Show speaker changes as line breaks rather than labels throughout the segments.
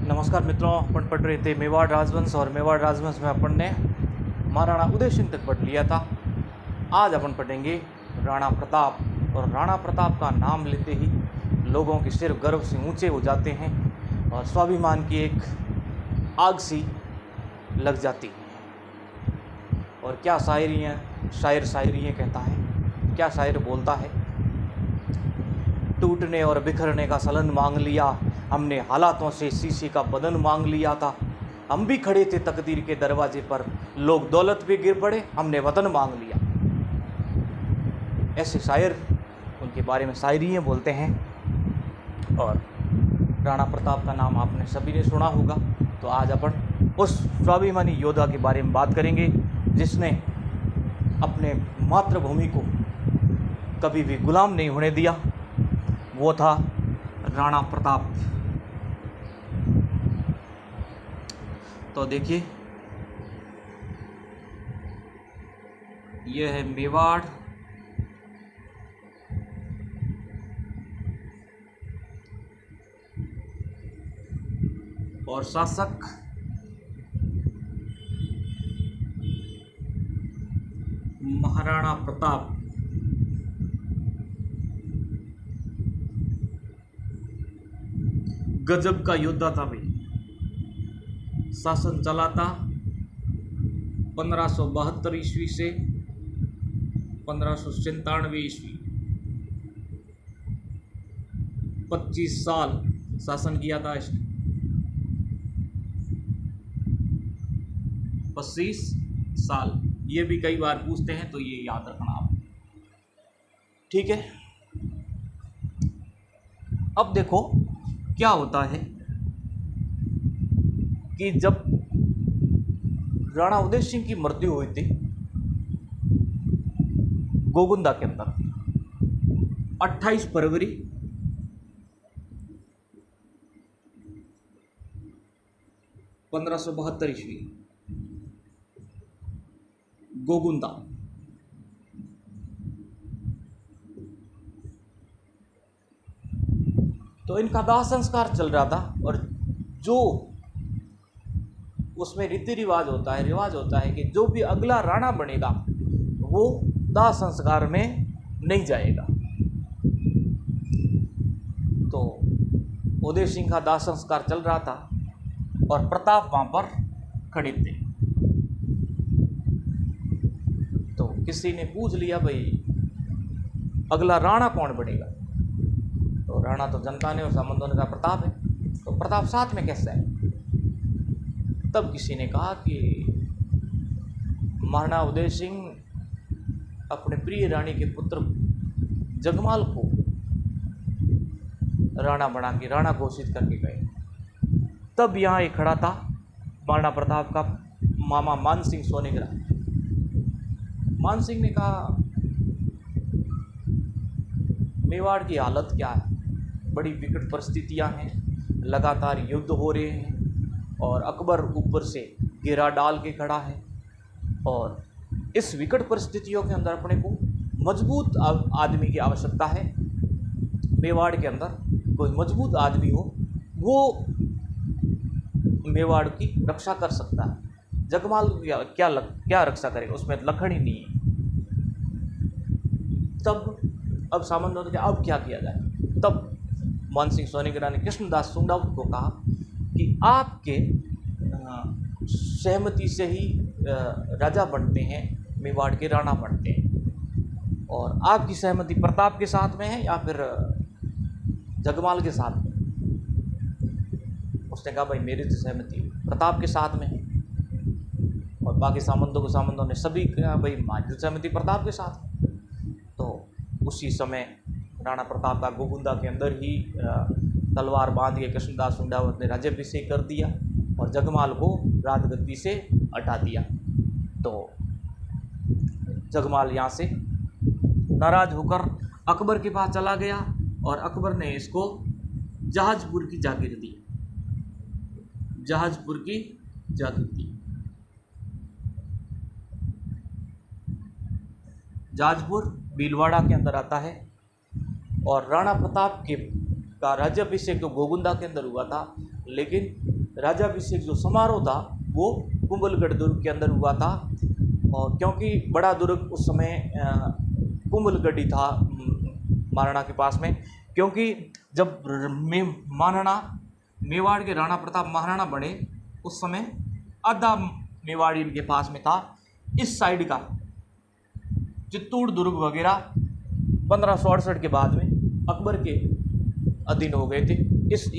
नमस्कार मित्रों, अपन पढ़ रहे थे मेवाड़ राजवंश और मेवाड़ राजवंश में अपन ने महाराणा उदय सिंह तक पढ़ लिया था। आज अपन पढ़ेंगे राणा प्रताप। और राणा प्रताप का नाम लेते ही लोगों के सिर गर्व से ऊंचे हो जाते हैं और स्वाभिमान की एक आग सी लग जाती है। और क्या शायरियाँ कहता है, क्या शायर बोलता है। टूटने और बिखरने का सलन मांग लिया हमने, हालातों से शीशे का बदन मांग लिया था। हम भी खड़े थे तकदीर के दरवाजे पर, लोग दौलत पे गिर पड़े, हमने वतन मांग लिया। ऐसे शायर उनके बारे में शायरियाँ बोलते हैं। और राणा प्रताप का नाम आपने सभी ने सुना होगा। तो आज अपन उस स्वाभिमानी योद्धा के बारे में बात करेंगे जिसने अपने मातृभूमि को कभी भी गुलाम नहीं होने दिया। वो था राणा प्रताप। तो देखिए, यह है मेवाड़। और शासक महाराणा प्रताप। गजब का योद्धा था भाई। शासन चला था 1572 ईस्वी से 1597 ईस्वी। 25 साल शासन किया था इसने। 25 साल, ये भी कई बार पूछते हैं तो ये याद रखना आप, ठीक है। अब देखो क्या होता है कि जब राणा उदय सिंह की मृत्यु हुई थी गोगुंदा के अंदर 28 फरवरी 1572 ईस्वी, गोगुंदा। तो इनका दाह संस्कार चल रहा था और जो उसमें रीति रिवाज होता है कि जो भी अगला राणा बनेगा वो दाह संस्कार में नहीं जाएगा। तो उदय सिंह का दाह संस्कार चल रहा था और प्रताप वहां पर खड़े थे। तो किसी ने पूछ लिया, भाई अगला राणा कौन बनेगा? तो राणा तो जनता ने और सामंतों ने कहा प्रताप है। तो प्रताप साथ में कैसे है? तब किसी ने कहा कि महाराणा उदय सिंह अपने प्रिय रानी के पुत्र जगमाल को राणा बना के राणा घोषित करके गए। तब यहाँ एक खड़ा था महाराणा प्रताप का मामा मान सिंह सोनीग्रा। मान सिंह ने कहा मेवाड़ की हालत क्या है, बड़ी विकट परिस्थितियां हैं, लगातार युद्ध हो रहे हैं और अकबर ऊपर से घेरा डाल के खड़ा है। और इस विकट परिस्थितियों के अंदर अपने को मजबूत आदमी की आवश्यकता है। मेवाड़ के अंदर कोई मजबूत आदमी हो, वो मेवाड़ की रक्षा कर सकता है। जगमाल क्या रक्षा करेगा? उसमें लखन ही नहीं है। तब अब सामंतों ने अब क्या किया जाए? तब मान सिंह सोनीग्रा ने कृष्णदास सुंडावत को कहा कि आपके सहमति से ही राजा बनते हैं, मेवाड़ के राणा बनते हैं। और आपकी सहमति प्रताप के साथ में है या फिर जगमाल के साथ में? उसने कहा भाई मेरी तो सहमति प्रताप के साथ में है। और बाकी सामंतों ने सभी कहा भाई हमारी सहमति प्रताप के साथ है। तो उसी समय राणा प्रताप का गोगुंदा के अंदर ही तलवार बांध के कृष्णदास सुंडावत ने राज्याभिषेक कर दिया और जगमाल को राजगद्दी से हटा दिया। तो जगमाल यहाँ से नाराज होकर अकबर के पास चला गया और अकबर ने इसको जहाजपुर की जागीर दी। जहाजपुर की जागीर दी। जहाजपुर भीलवाड़ा के अंदर आता है। और राणा प्रताप का राज्याभिषेक तो गोगुंदा के अंदर हुआ था लेकिन राज्याभिषेक जो समारोह था वो कुंभलगढ़ दुर्ग के अंदर हुआ था। और क्योंकि बड़ा दुर्ग उस समय कुंभलगढ़ ही था महाराणा के पास में, क्योंकि जब महाराणा मेवाड़ के राणा प्रताप महाराणा बने उस समय आधा मेवाड़ इनके पास में था। इस साइड का चित्तौड़ दुर्ग वगैरह 1568 के बाद में अकबर के अधीन हो गए थे।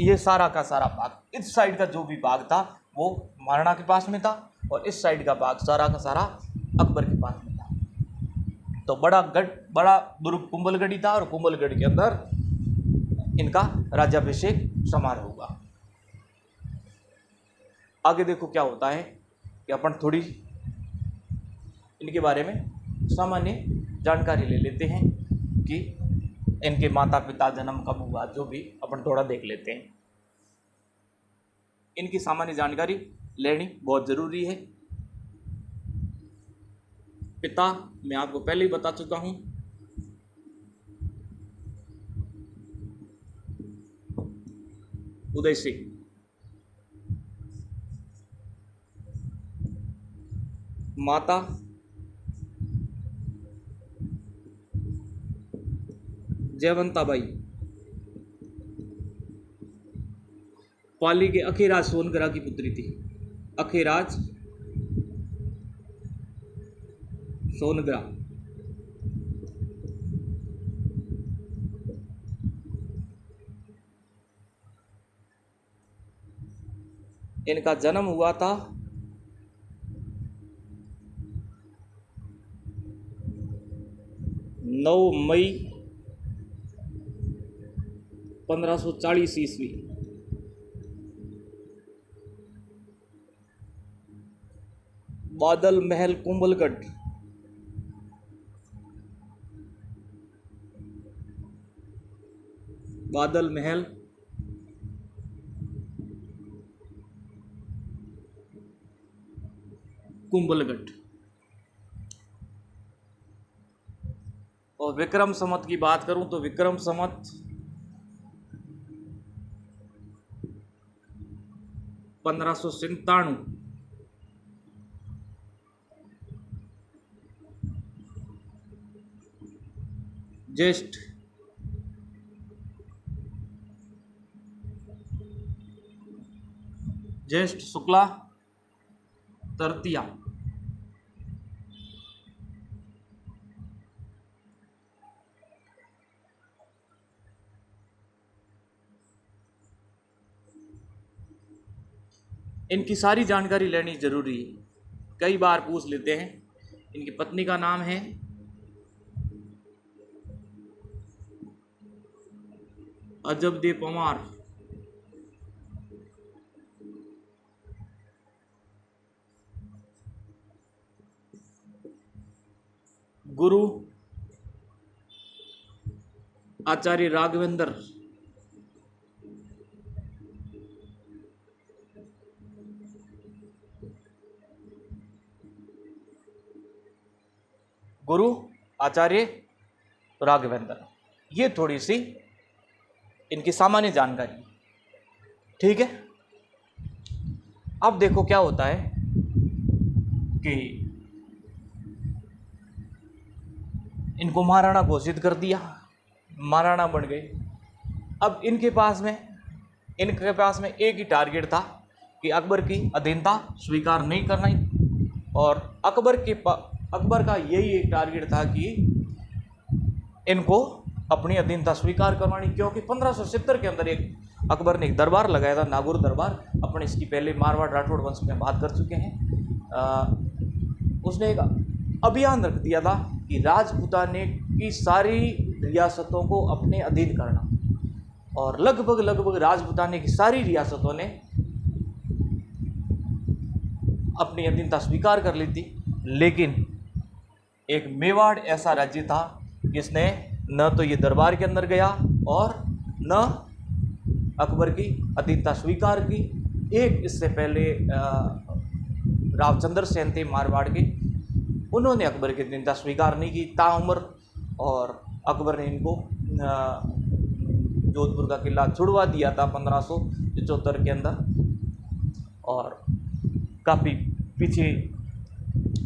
ये सारा का सारा भाग, इस साइड का जो भी भाग था वो महाराणा के पास में था और इस साइड का भाग सारा का सारा अकबर के पास में था। तो बड़ा दुर्ग कुंभलगढ़ ही था और कुंभलगढ़ के अंदर इनका राज्याभिषेक समारोह हुआ। आगे देखो क्या होता है कि अपन थोड़ी इनके बारे में सामान्य जानकारी ले लेते हैं कि इनके माता पिता जन्म कब हुआ, जो भी अपन थोड़ा देख लेते हैं। इनकी सामान्य जानकारी लेनी बहुत ज़रूरी है। पिता मैं आपको पहले ही बता चुका हूं, उदय सिंह। माता जयवंताबाई, पाली के अखेराज सोनगरा की पुत्री थी। अखेराज सोनगरा। इनका जन्म हुआ था 9 मई 1540 ईस्वी। बादल महल कुंभलगढ़। बादल महल कुंभलगढ़। और विक्रम संवत की बात करूं तो विक्रम संवत 1597। ज्येष्ठ शुक्ला तृतीया। इनकी सारी जानकारी लेनी जरूरी है, कई बार पूछ लेते हैं। इनकी पत्नी का नाम है अजब दे पवार। गुरु आचार्य राघवेंद्र। गुरु आचार्य राघवेंद्र। ये थोड़ी सी इनकी सामान्य जानकारी, ठीक है। अब देखो क्या होता है कि इनको महाराणा घोषित कर दिया, महाराणा बन गए। अब इनके पास में एक ही टारगेट था कि अकबर की अधीनता स्वीकार नहीं करना ही, और अकबर का यही एक टारगेट था कि इनको अपनी अधीनता स्वीकार करवानी। क्योंकि 1570 के अंदर एक अकबर ने एक दरबार लगाया था, नागौर दरबार। अपने इसकी पहले मारवाड़ राठौड़ वंश में बात कर चुके हैं। उसने एक अभियान रख दिया था कि राजपूताने की सारी रियासतों को अपने अधीन करना, और लगभग राजपूताने की सारी रियासतों ने अपनी अधीनता स्वीकार कर ली थी। लेकिन एक मेवाड़ ऐसा राज्य था जिसने न तो ये दरबार के अंदर गया और न अकबर की अधीनता स्वीकार की। एक इससे पहले रावचंद्र सेन थे मारवाड़ के, उन्होंने अकबर की अधीनता स्वीकार नहीं की ताउम्र, और अकबर ने इनको जोधपुर का किला छुड़वा दिया था 1575 के अंदर, और काफ़ी पीछे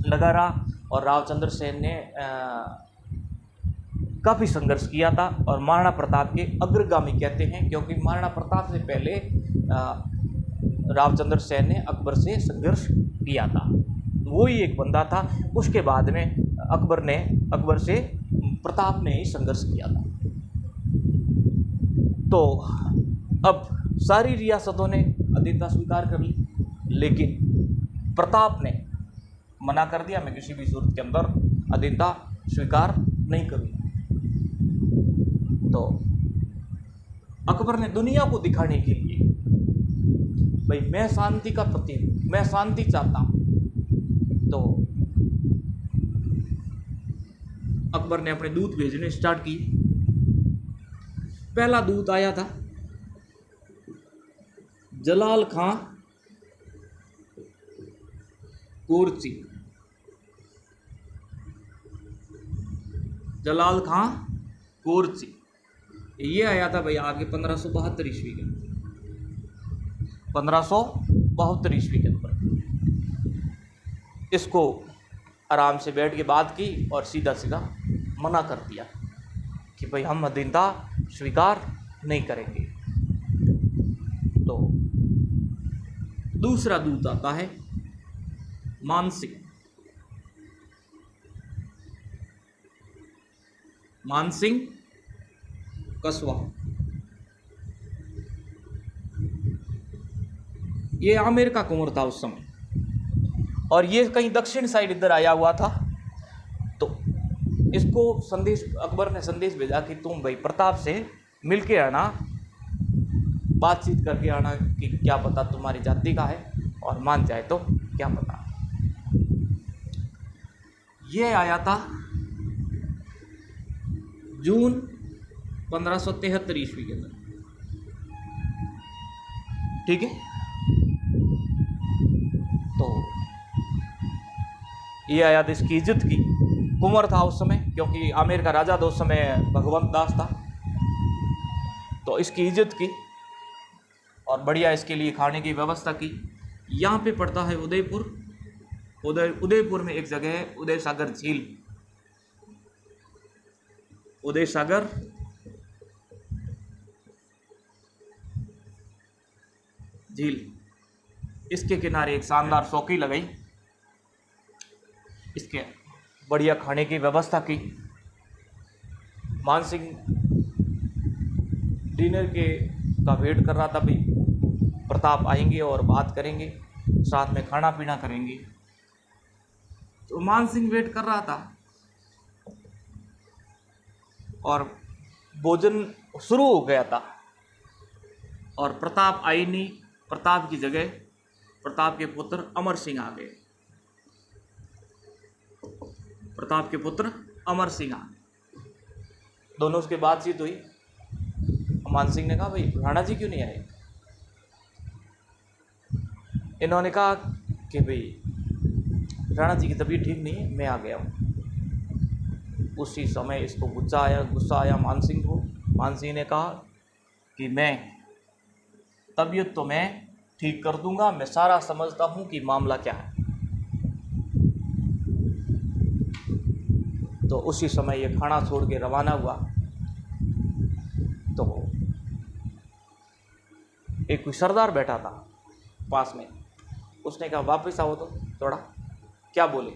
लगा रहा। और रावचंद्र सेन ने काफ़ी संघर्ष किया था और महाराणा प्रताप के अग्रगामी कहते हैं, क्योंकि महाराणा प्रताप से पहले रावचंद्र सेन ने अकबर से संघर्ष किया था। वो ही एक बंदा था, उसके बाद में अकबर से प्रताप ने ही संघर्ष किया था। तो अब सारी रियासतों ने अधीनता स्वीकार कर ली, लेकिन प्रताप ने मना कर दिया, मैं किसी भी सूरत के अंदर अधीनता स्वीकार नहीं करूँगा। तो अकबर ने दुनिया को दिखाने के लिए, भाई मैं शांति का प्रतीक हूँ, मैं शांति चाहता हूँ, तो अकबर ने अपने दूत भेजने स्टार्ट किए। पहला दूत आया था जलाल खां कोरची, जलाल खां कोरची, ये आया था भाई आगे 1572 ईस्वी के, 1572 ईस्वी के अंदर। इसको आराम से बैठ के बात की और सीधा सीधा मना कर दिया कि भाई हम अधीनता स्वीकार नहीं करेंगे। तो दूसरा दूत आता है मानसिंह, मानसिंह कसवा। ये आमेर का कुंवर था उस समय, और ये कहीं दक्षिण साइड इधर आया हुआ था। तो इसको संदेश, अकबर ने संदेश भेजा कि तुम भाई प्रताप से मिल के आना, बातचीत करके आना कि क्या पता तुम्हारी जाति का है, और मान जाए तो क्या पता। ये आया था जून 1573 ईस्वी के अंदर, ठीक है। तो ये आया था, इसकी इज्जत की, कुंवर था उस समय, क्योंकि आमेर का राजा था उस समय भगवंत दास था। तो इसकी इज्जत की और बढ़िया इसके लिए खाने की व्यवस्था की। यहाँ पे पड़ता है उदयपुर। उदयपुर में एक जगह है उदय सागर झील, उदय सागर झील, इसके किनारे एक शानदार चौकी लगाई, इसके बढ़िया खाने की व्यवस्था की। मानसिंह डिनर का वेट कर रहा था, भाई प्रताप आएंगे और बात करेंगे, साथ में खाना पीना करेंगे। तो मानसिंह वेट कर रहा था और भोजन शुरू हो गया था, और प्रताप आई नहीं। प्रताप की जगह प्रताप के पुत्र अमर सिंह आ गए। प्रताप के पुत्र अमर सिंह आ गए, दोनों उसके बातचीत हुई। मान सिंह ने कहा भाई राणा जी क्यों नहीं आए। इन्होंने कहा कि भाई राणा जी की तबीयत ठीक नहीं है, मैं आ गया हूँ। उसी समय इसको गुस्सा आया मान सिंह को। मान सिंह ने कहा कि मैं तबीयत तो मैं ठीक कर दूंगा, मैं सारा समझता हूँ कि मामला क्या है। तो उसी समय ये खाना छोड़ के रवाना हुआ। तो एक कोई सरदार बैठा था पास में, उसने कहा वापस आओ तो थोड़ा। क्या बोले?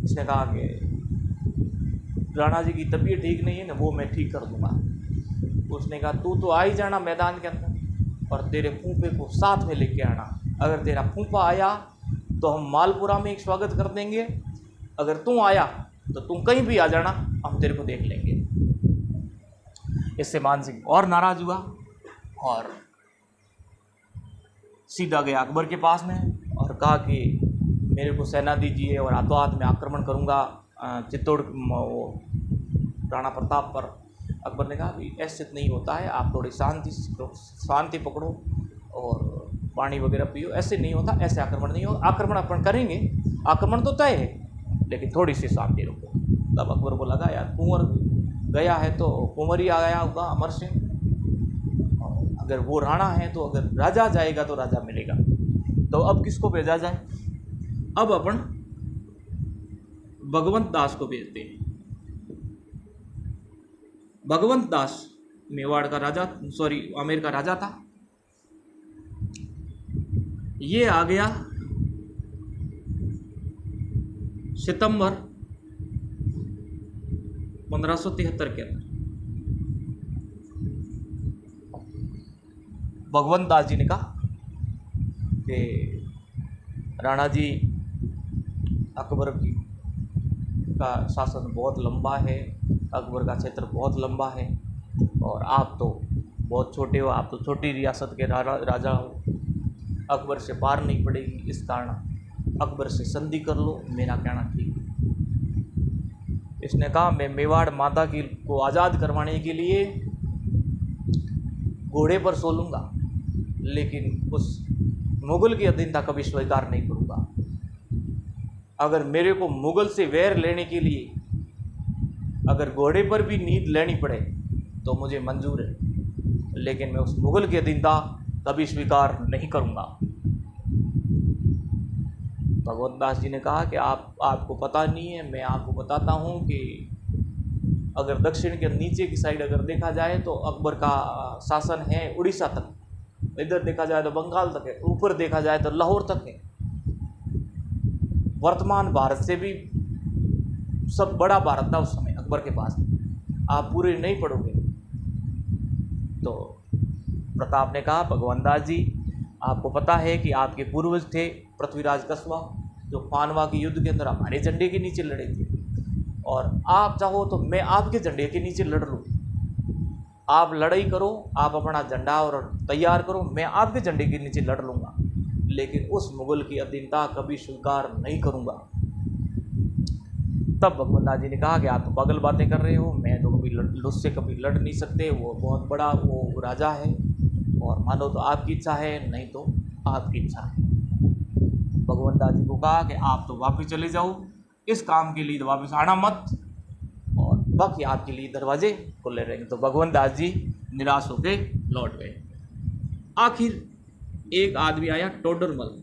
उसने कहा कि राणा जी की तबीयत ठीक नहीं है ना, वो मैं ठीक कर दूंगा। उसने कहा तू तो आ ही जाना मैदान के अंदर और तेरे फूफे को साथ में लेके आना। अगर तेरा फूफा आया तो हम मालपुरा में एक स्वागत कर देंगे, अगर तू आया तो तुम कहीं भी आ जाना, हम तेरे को देख लेंगे। इससे मान सिंह और नाराज हुआ और सीधा गया अकबर के पास में और कहा कि मेरे को सेना दीजिए और हाथों हाथ में आक्रमण करूंगा चित्तौड़ राणा प्रताप पर। अकबर ने कहा भी ऐसे नहीं होता है, आप थोड़ी शांति पकड़ो और पानी वगैरह पियो, ऐसे नहीं होता, ऐसे आक्रमण नहीं होगा। आक्रमण अपन करेंगे, आक्रमण तो तय है, लेकिन थोड़ी सी शांति रखो। तब अकबर को लगा यार कुंवर गया है तो कुंवर ही आ गया होगा, अमर सिंह। अगर वो राणा है तो अगर राजा जाएगा तो राजा मिलेगा। तो अब किसको भेजा जाए? अब अपन भगवंत दास को भेजते हैं। भगवंत दास मेवाड़ का राजा, सॉरी आमेर का राजा था। ये आ गया सितंबर 1573 के अंदर। भगवंत दास जी ने कहा कि राणा जी, अकबर की का शासन बहुत लंबा है, अकबर का क्षेत्र बहुत लंबा है, और आप तो बहुत छोटे हो, आप तो छोटी रियासत के राजा हो, अकबर से पार नहीं पड़ेगी, इस कारण अकबर से संधि कर लो, मेरा कहना ठीक है। इसने कहा मैं मेवाड़ माता की को आज़ाद करवाने के लिए घोड़े पर सो लूँगा, लेकिन उस मुग़ल की अधीनता कभी स्वीकार नहीं करूँगा। अगर मेरे को मुग़ल से वैर लेने के लिए अगर घोड़े पर भी नींद लेनी पड़े तो मुझे मंजूर है, लेकिन मैं उस मुग़ल की अधीनता कभी स्वीकार नहीं करूँगा। भगवंत दास जी ने कहा कि आपको पता नहीं है, मैं आपको बताता हूँ कि अगर दक्षिण के नीचे की साइड अगर देखा जाए तो अकबर का शासन है उड़ीसा तक, इधर देखा जाए तो बंगाल तक है, ऊपर देखा जाए तो लाहौर तक है। वर्तमान भारत से भी सब बड़ा भारत था उस समय अकबर के पास। आप पूरे नहीं पढ़ोगे। तो प्रताप ने कहा भगवान दास जी, आपको पता है कि आपके पूर्वज थे पृथ्वीराज कस्वा, जो पानवा के युद्ध के अंदर हमारे झंडे के नीचे लड़े थे, और आप चाहो तो मैं आपके झंडे के नीचे लड़ लूँ। आप लड़ाई करो, आप अपना झंडा और तैयार करो, मैं आपके झंडे के नीचे लड़ लूँगा, लेकिन उस मुग़ल की अधीनता कभी स्वीकार नहीं करूँगा। तब भगवंत दास जी ने कहा कि आप तो पागल बातें कर रहे हो, मैं तो कभी उससे कभी लड़ नहीं सकते, वो बहुत बड़ा वो राजा है, और मानो तो आपकी इच्छा है, नहीं तो आपकी इच्छा है। भगवंत दास जी को कहा कि आप तो वापस चले जाओ, इस काम के लिए तो वापस आना मत, और बाकी आपके लिए दरवाजे खुले रहेंगे। तो भगवंत दास जी निराश होकर लौट गए। आखिर एक आदमी आया, टोडरमल।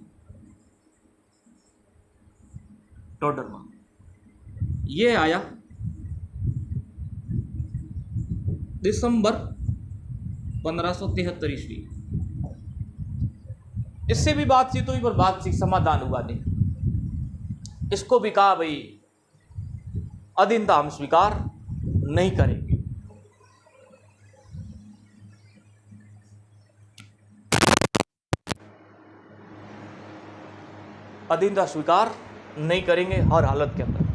ये आया दिसंबर 1573 ईस्वी। इससे भी बातचीत हुई, पर बातचीत समाधान हुआ नहीं। इसको भी कहा भाई अधीनता हम स्वीकार नहीं करेंगे। अधीनता स्वीकार नहीं करेंगे हर हालत के अंदर।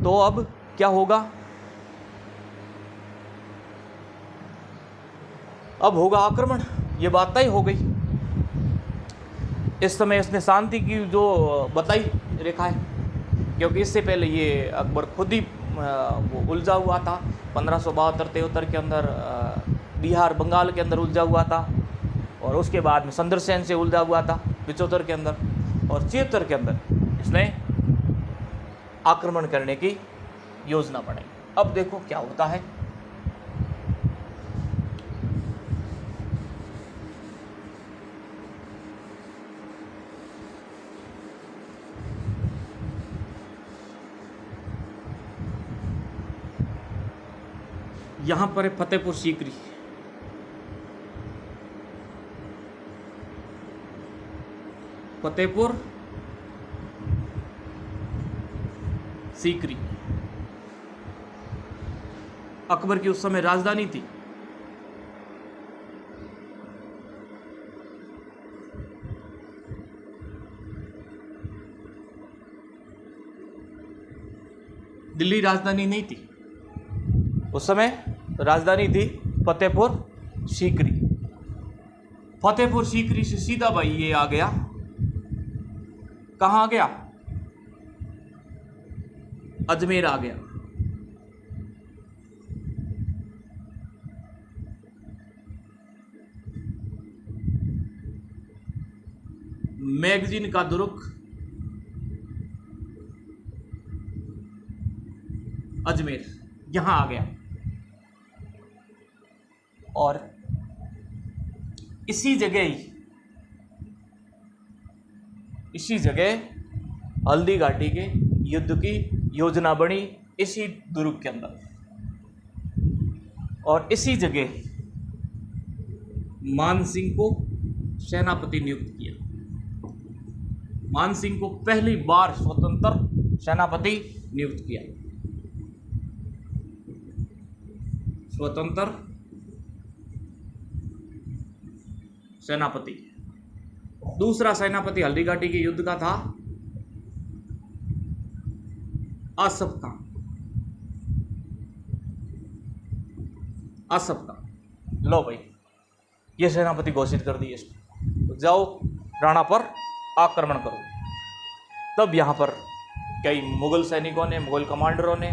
तो अब क्या होगा? अब होगा आक्रमण, ये बात तय हो गई। इस समय इसने शांति की जो बताई रेखा है, क्योंकि इससे पहले ये अकबर खुद ही वो उलझा हुआ था 1572-73 के अंदर, बिहार बंगाल के अंदर उलझा हुआ था, और उसके बाद में संदरसेन से उलझा हुआ था 75 के अंदर, और 76 के अंदर इसने आक्रमण करने की योजना बनाई। अब देखो क्या होता है। यहाँ पर है फतेहपुर सीकरी। फतेहपुर सीकरी अकबर की उस समय राजधानी थी। दिल्ली राजधानी नहीं थी उस समय, राजधानी थी फतेहपुर सीकरी। फतेहपुर सीकरी से सीधा भाई ये आ गया, कहाँ आ गया? अजमेर आ गया। मैगजीन का दुरुक अजमेर यहाँ आ गया और इसी जगह हल्दी घाटी के युद्ध की योजना बनी, इसी दुर्ग के अंदर। और इसी जगह मानसिंह को सेनापति नियुक्त किया। मानसिंह को पहली बार स्वतंत्र सेनापति नियुक्त किया। स्वतंत्र सेनापति। दूसरा सेनापति हल्दी घाटी के युद्ध का था आसफ खान। लो भाई, ये सेनापति घोषित कर दिए इसने, तो जाओ राणा पर आक्रमण करो। तब यहाँ पर कई मुगल सैनिकों ने, मुगल कमांडरों ने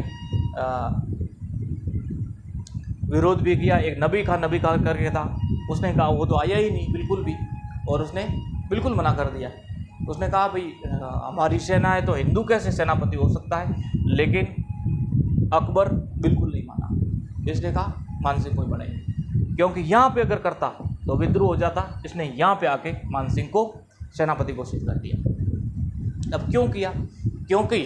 विरोध भी किया। एक नबी खान करके था, उसने कहा वो तो आया ही नहीं बिल्कुल भी, और उसने बिल्कुल मना कर दिया। उसने कहा भाई हमारी सेना है तो हिंदू कैसे सेनापति हो सकता है। लेकिन अकबर बिल्कुल नहीं माना। इसने कहा मानसिंह को ही बढ़ाएंगे, क्योंकि यहाँ पे अगर करता तो विद्रोह हो जाता। इसने यहाँ पे आके मानसिंह को सेनापति घोषित कर दिया। अब क्यों किया? क्योंकि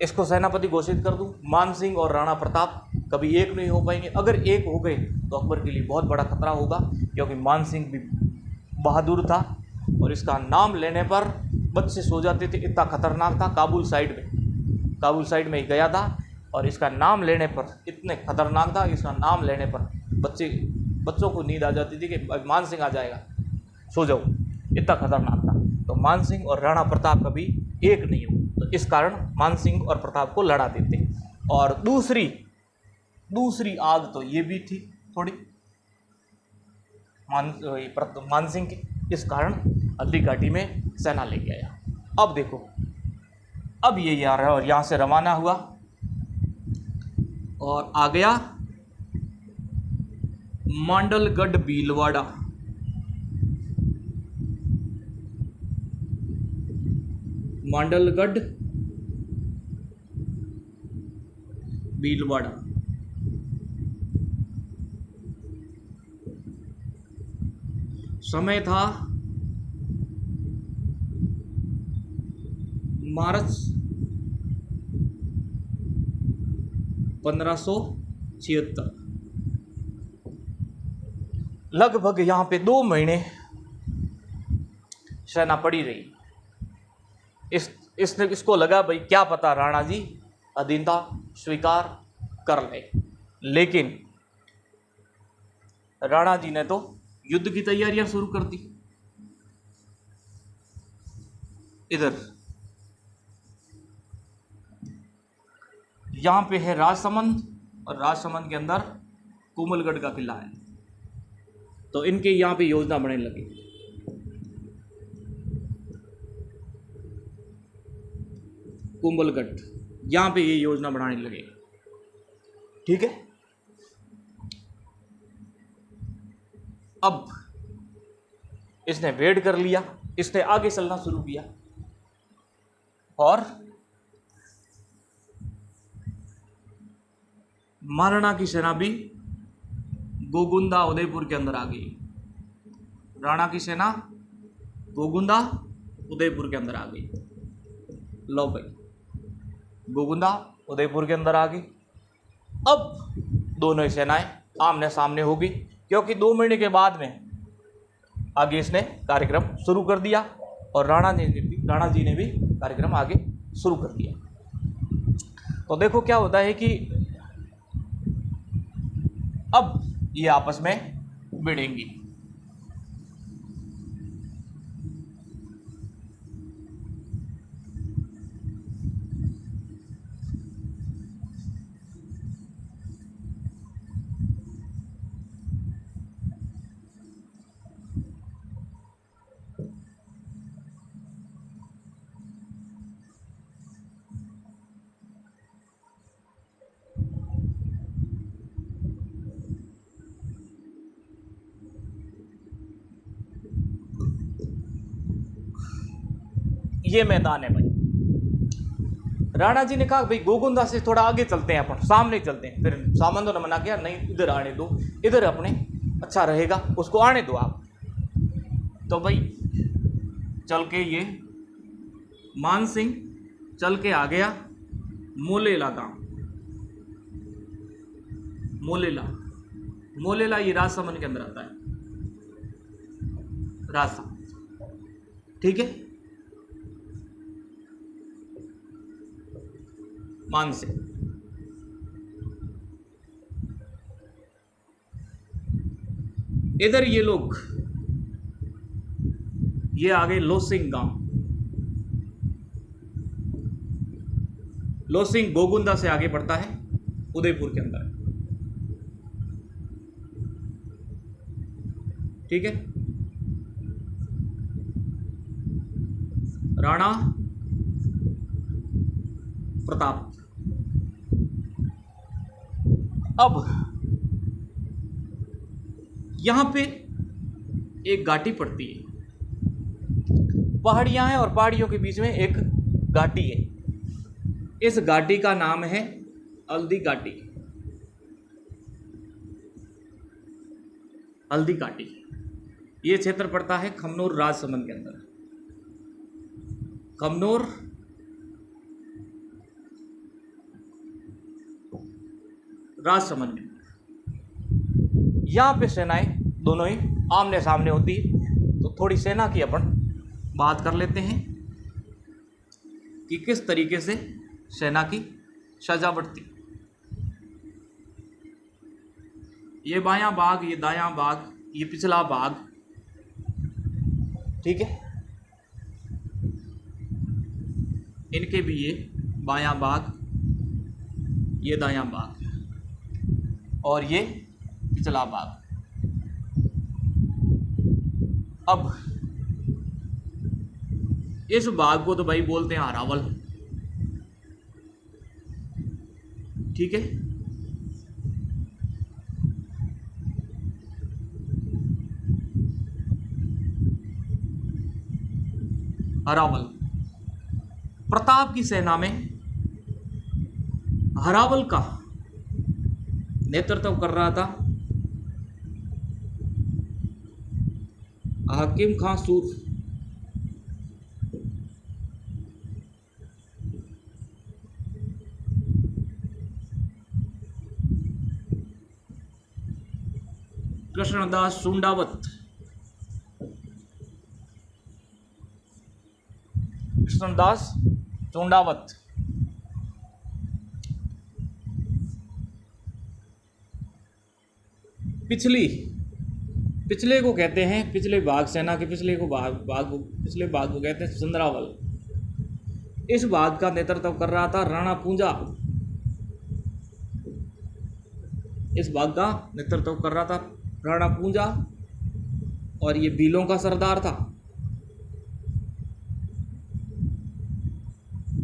इसको सेनापति घोषित कर दूं, मानसिंह और राणा प्रताप कभी एक नहीं हो पाएंगे। अगर एक हो गए तो अकबर के लिए बहुत बड़ा खतरा होगा, क्योंकि मानसिंह भी बहादुर था और इसका नाम लेने पर बच्चे सो जाते थे, इतना खतरनाक था। काबुल साइड में ही गया था और इसका नाम लेने पर इतने खतरनाक था, इसका नाम लेने पर बच्चों को नींद आ जाती थी कि मानसिंह आ जाएगा, सो जाओ, इतना खतरनाक था। तो मानसिंह और राणा प्रताप कभी एक नहीं हो, तो इस कारण मानसिंह और प्रताप को लड़ा देते। और दूसरी आग तो ये भी थी थोड़ी मानसिंह की, इस कारण हल्दी घाटी में सेना लेके आया। अब देखो, अब ये यहाँ से रवाना हुआ और आ गया मांडलगढ़ भीलवाड़ा। मांडलगढ़ भीलवाड़ा समय था मार्च 1576। लगभग यहाँ पे 2 महीने सेना पड़ी रही। इसको लगा भाई क्या पता राणा जी अधीनता स्वीकार कर ले, लेकिन राणा जी ने तो युद्ध की तैयारियां शुरू कर दी। इधर यहां पे है राजसमंद, और राजसमंद के अंदर कोमलगढ़ का किला है। तो इनके यहां पे योजना बनने लगी। कोमलगढ़, यहां पे ये योजना बनाने लगे। ठीक है, अब इसने वेट कर लिया, इसने आगे चलना शुरू किया और महाराणा की सेना भी गोगुंदा उदयपुर के अंदर आ गई। राणा की सेना गोगुंदा उदयपुर के अंदर आ गई। लो भाई, गोगुंदा उदयपुर के अंदर आ गई। अब दोनों ही सेनाएं आमने सामने होगी, क्योंकि 2 महीने के बाद में आगे इसने कार्यक्रम शुरू कर दिया और राणा जी ने भी कार्यक्रम आगे शुरू कर दिया। तो देखो क्या होता है कि अब ये आपस में भिड़ेंगी। ये मैदान है भाई, राणा जी ने कहा भाई गोगुंदा से थोड़ा आगे चलते हैं, अपन सामने चलते हैं। फिर सामंतों ने मना किया, नहीं इधर आने दो, इधर अपने अच्छा रहेगा, उसको आने दो आप। तो भाई चल के ये मान सिंह चल के आ गया मोलेला गांव। मोलेला ये राजसमंद के अंदर आता है, राजसमंद, ठीक है। मान सिंह इधर ये लोग ये आ गए लोसिंग गांव। लोसिंग गोगुंदा से आगे पड़ता है, उदयपुर के अंदर, ठीक है। राणा प्रताप। अब यहां पे एक घाटी पड़ती है, पहाड़ियां हैं और पहाड़ियों के बीच में एक घाटी है। इस घाटी का नाम है हल्दी घाटी। हल्दी घाटी ये क्षेत्र पड़ता है खमनोर राजसमंद के अंदर। खमनोर राजसमंद में यहां पे सेनाएं दोनों ही आमने सामने होती है। तो थोड़ी सेना की अपन बात कर लेते हैं कि किस तरीके से सेना की सजावट थी। ये बायां भाग, ये दायां भाग, ये पिछला भाग, ठीक है। इनके भी ये बायां भाग, ये दायां भाग और ये पिछला भाग। अब इस भाग को तो भाई बोलते हैं अरावल, ठीक है। अरावल प्रताप की सेना में अरावल का नेतृत्व कर रहा था हाकिम खां सूर। कृष्णदास चुंडावत। कृष्णदास चुंडावत पिछले को कहते हैं, पिछले भाग, सेना के पिछले को पिछले भाग को कहते हैं चंद्रावल। इस भाग का नेतृत्व कर रहा था राणा पूंजा। इस भाग का नेतृत्व कर रहा था राणा पूंजा और ये भीलों का सरदार था,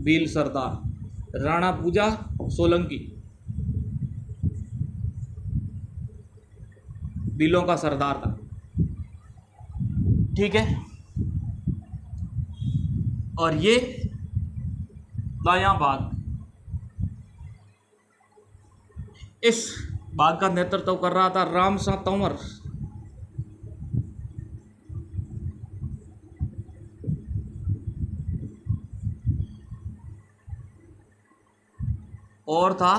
भील सरदार राणा पूंजा सोलंकी, भीलों का सरदार था, ठीक है। और ये दायां भाग, इस भाग का नेतृत्व कर रहा था रामशाह तोमर। और था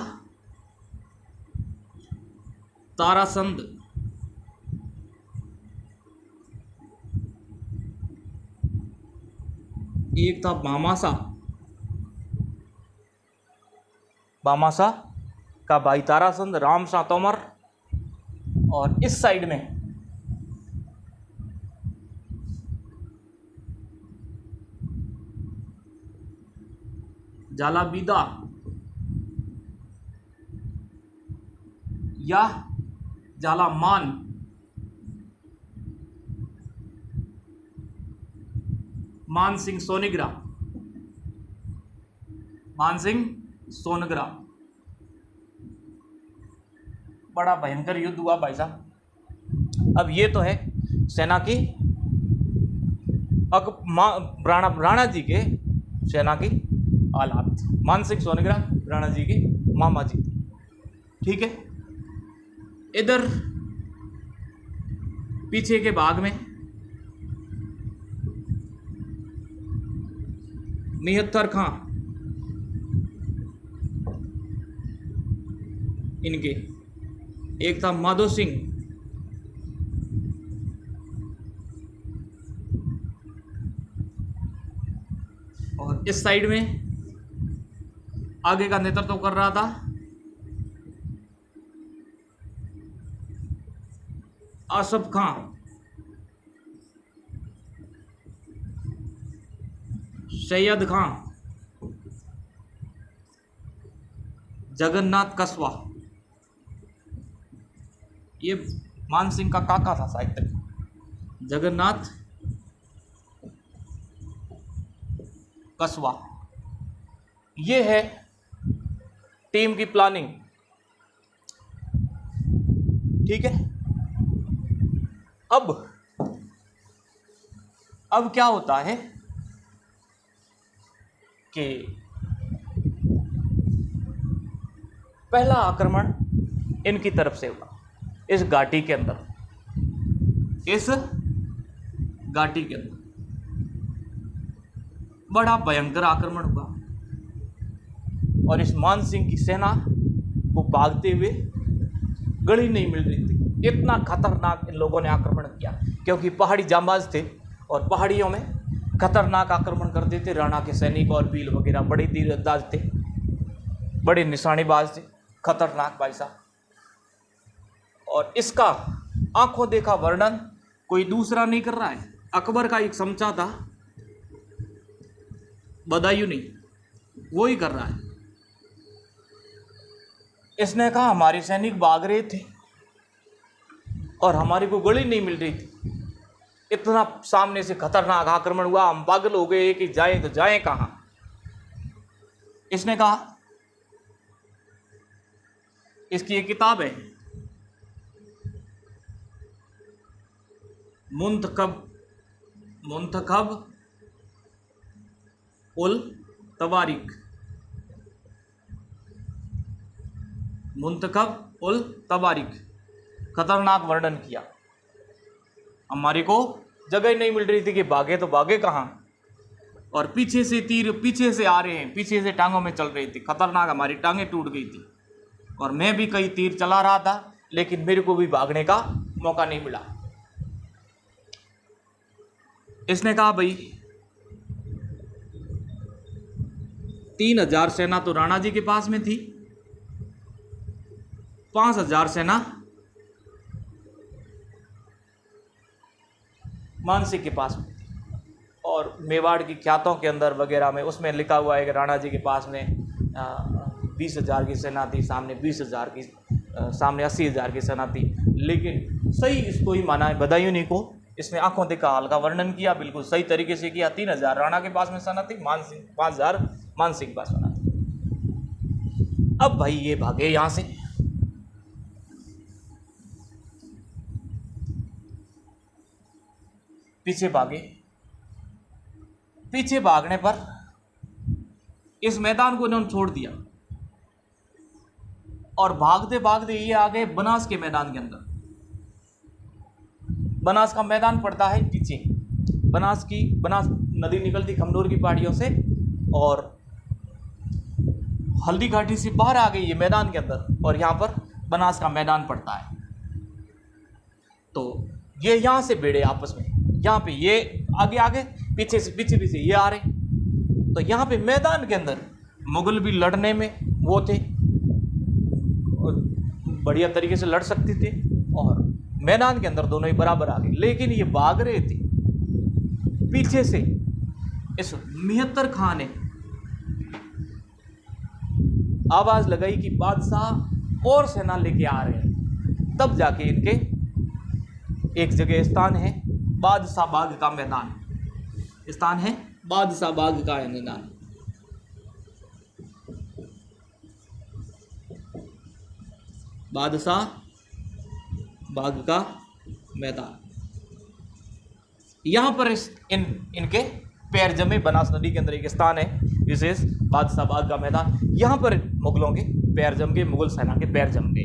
ताराचंद। एक था बामासा का भाई ताराचंद, रामशाह तोमर। और इस साइड में जालाबीदा या जालामान, मान सिंह सोनग्रा, मान सिंह सोनग्रा। बड़ा भयंकर युद्ध हुआ भाई साहब। अब ये तो है सेना की राणा जी के सेना की हालात। मानसिंह सोनेग्रा राणा जी के मामा जी थे। ठीक है, इधर पीछे के भाग में निहत्तर खां इनके, एक था माधो सिंह, और इस साइड में आगे का नेतृत्व कर रहा था आसफ खां, सैयद खां, जगन्नाथ कस्बा, ये मान सिंह का काका था शायद तक, जगन्नाथ कस्बा। ये है टीम की प्लानिंग। ठीक है, अब क्या होता है कि पहला आक्रमण इनकी तरफ से हुआ इस घाटी के अंदर, बड़ा भयंकर आक्रमण हुआ और इस मान सिंह की सेना को भागते हुए गली नहीं मिल रही थी। इतना खतरनाक इन लोगों ने आक्रमण किया, क्योंकि पहाड़ी जांबाज थे और पहाड़ियों में खतरनाक आक्रमण करते थे। राणा के सैनिक और भील वगैरह बड़े तीरंदाज थे, बड़े निशानेबाज थे, खतरनाक भाई साहब। और इसका आंखों देखा वर्णन कोई दूसरा नहीं कर रहा है। अकबर का एक समचा था बदायूनी, वो ही कर रहा है। इसने कहा हमारे सैनिक भाग रहे थे और हमारी को गली नहीं मिल रही थी, इतना सामने से खतरनाक आक्रमण हुआ, हम पागल हो गए कि जाएं तो जाएं कहां। इसने कहा, इसकी एक किताब है मुंतखब उल तवारीख, खतरनाक वर्णन किया। हमारे को जगह ही नहीं मिल रही थी कि भागे तो भागे कहाँ, और पीछे से तीर पीछे से आ रहे हैं, पीछे से टांगों में चल रही थी, खतरनाक, हमारी टांगें टूट गई थी और मैं भी कई तीर चला रहा था, लेकिन मेरे को भी भागने का मौका नहीं मिला। इसने कहा भाई 3000 सेना तो राणा जी के पास में थी, 5000 सेना मानसिंह के पास में थी, और मेवाड़ की ख्यातों के अंदर वगैरह में उसमें लिखा हुआ है कि राणा जी के पास में 20,000 की सेना थी, सामने 20,000 की, सामने 80,000 की सेना थी। लेकिन सही इसको ही माना है बदायूनी को, इसने आंखों देखा हाल का वर्णन किया, बिल्कुल सही तरीके से किया। 3000 राणा के पास में सेना थी, 5000 मानसिंह के पास सेना थी। अब भाई ये भागे यहां से, पीछे भागे। पीछे भागने पर इस मैदान को इन्होंने छोड़ दिया और भागते भागते ये आ गए बनास के मैदान के अंदर। बनास का मैदान पड़ता है पीछे, बनास नदी निकलती खमनोर की पहाड़ियों से और हल्दी घाटी से बाहर आ गई ये मैदान के अंदर, और यहाँ पर बनास का मैदान पड़ता है। तो ये यहाँ से भिड़े आपस में, यहाँ पे ये आगे आगे, पीछे से ये आ रहे। तो यहाँ पे मैदान के अंदर मुगल भी लड़ने में वो थे, बढ़िया तरीके से लड़ सकते थे, और मैदान के अंदर दोनों ही बराबर आ गए। लेकिन ये भाग रहे थे पीछे से। इस निहत्तर खां ने आवाज लगाई कि बादशाह और सेना लेके आ रहे हैं। तब जाके इनके एक जगह स्थान है बादशाह बाग का मैदान, स्थान है बादशाह बाग का मैदान। बादशाह बाग का मैदान, यहाँ पर इनके पैर जमे। बनास नदी के अंदर एक स्थान है विशेष बादशाहबाद का मैदान, यहाँ पर मुगलों के पैर जम गए, मुगल सेना के पैर जम गए।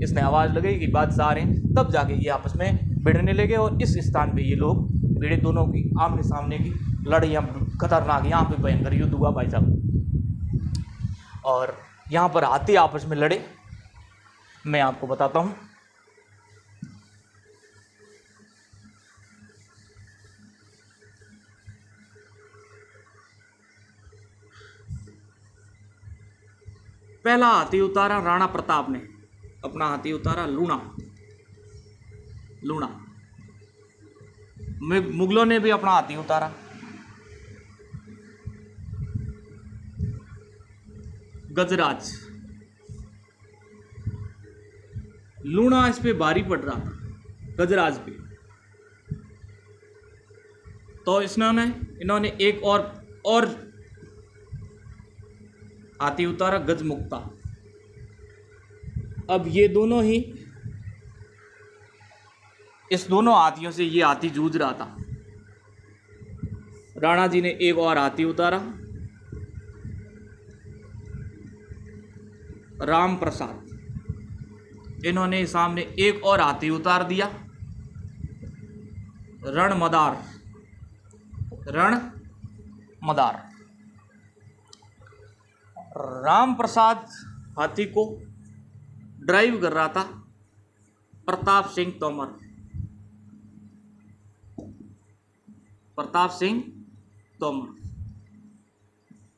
इसने आवाज़ लगाई कि बादशाह आ रहे हैं, तब जाके ये आपस में भिड़ने लगे और इस स्थान पे ये लोग भिड़े, दोनों की आमने सामने की लड़ाइयाँ खतरनाक, यहाँ पे भयंकर युद्ध हुआ भाई साहब। और यहाँ पर हाथी आपस में लड़े, मैं आपको बताता हूँ। पहला हाथी उतारा राणा प्रताप ने, अपना हाथी उतारा लूणा। मुगलों ने भी अपना हाथी उतारा। गजराज, लूणा इस पे भारी पड़ रहा था, गजराज पे, तो इन्होंने एक और हाथी उतारा, गजमुक्ता। अब ये दोनों ही, इस दोनों हाथियों से ये हाथी जूझ रहा था। राणा जी ने एक और हाथी उतारा, राम प्रसाद। इन्होंने सामने एक और हाथी उतार दिया, रणमदार। राम प्रसाद हाथी को ड्राइव कर रहा था प्रताप सिंह तोमर।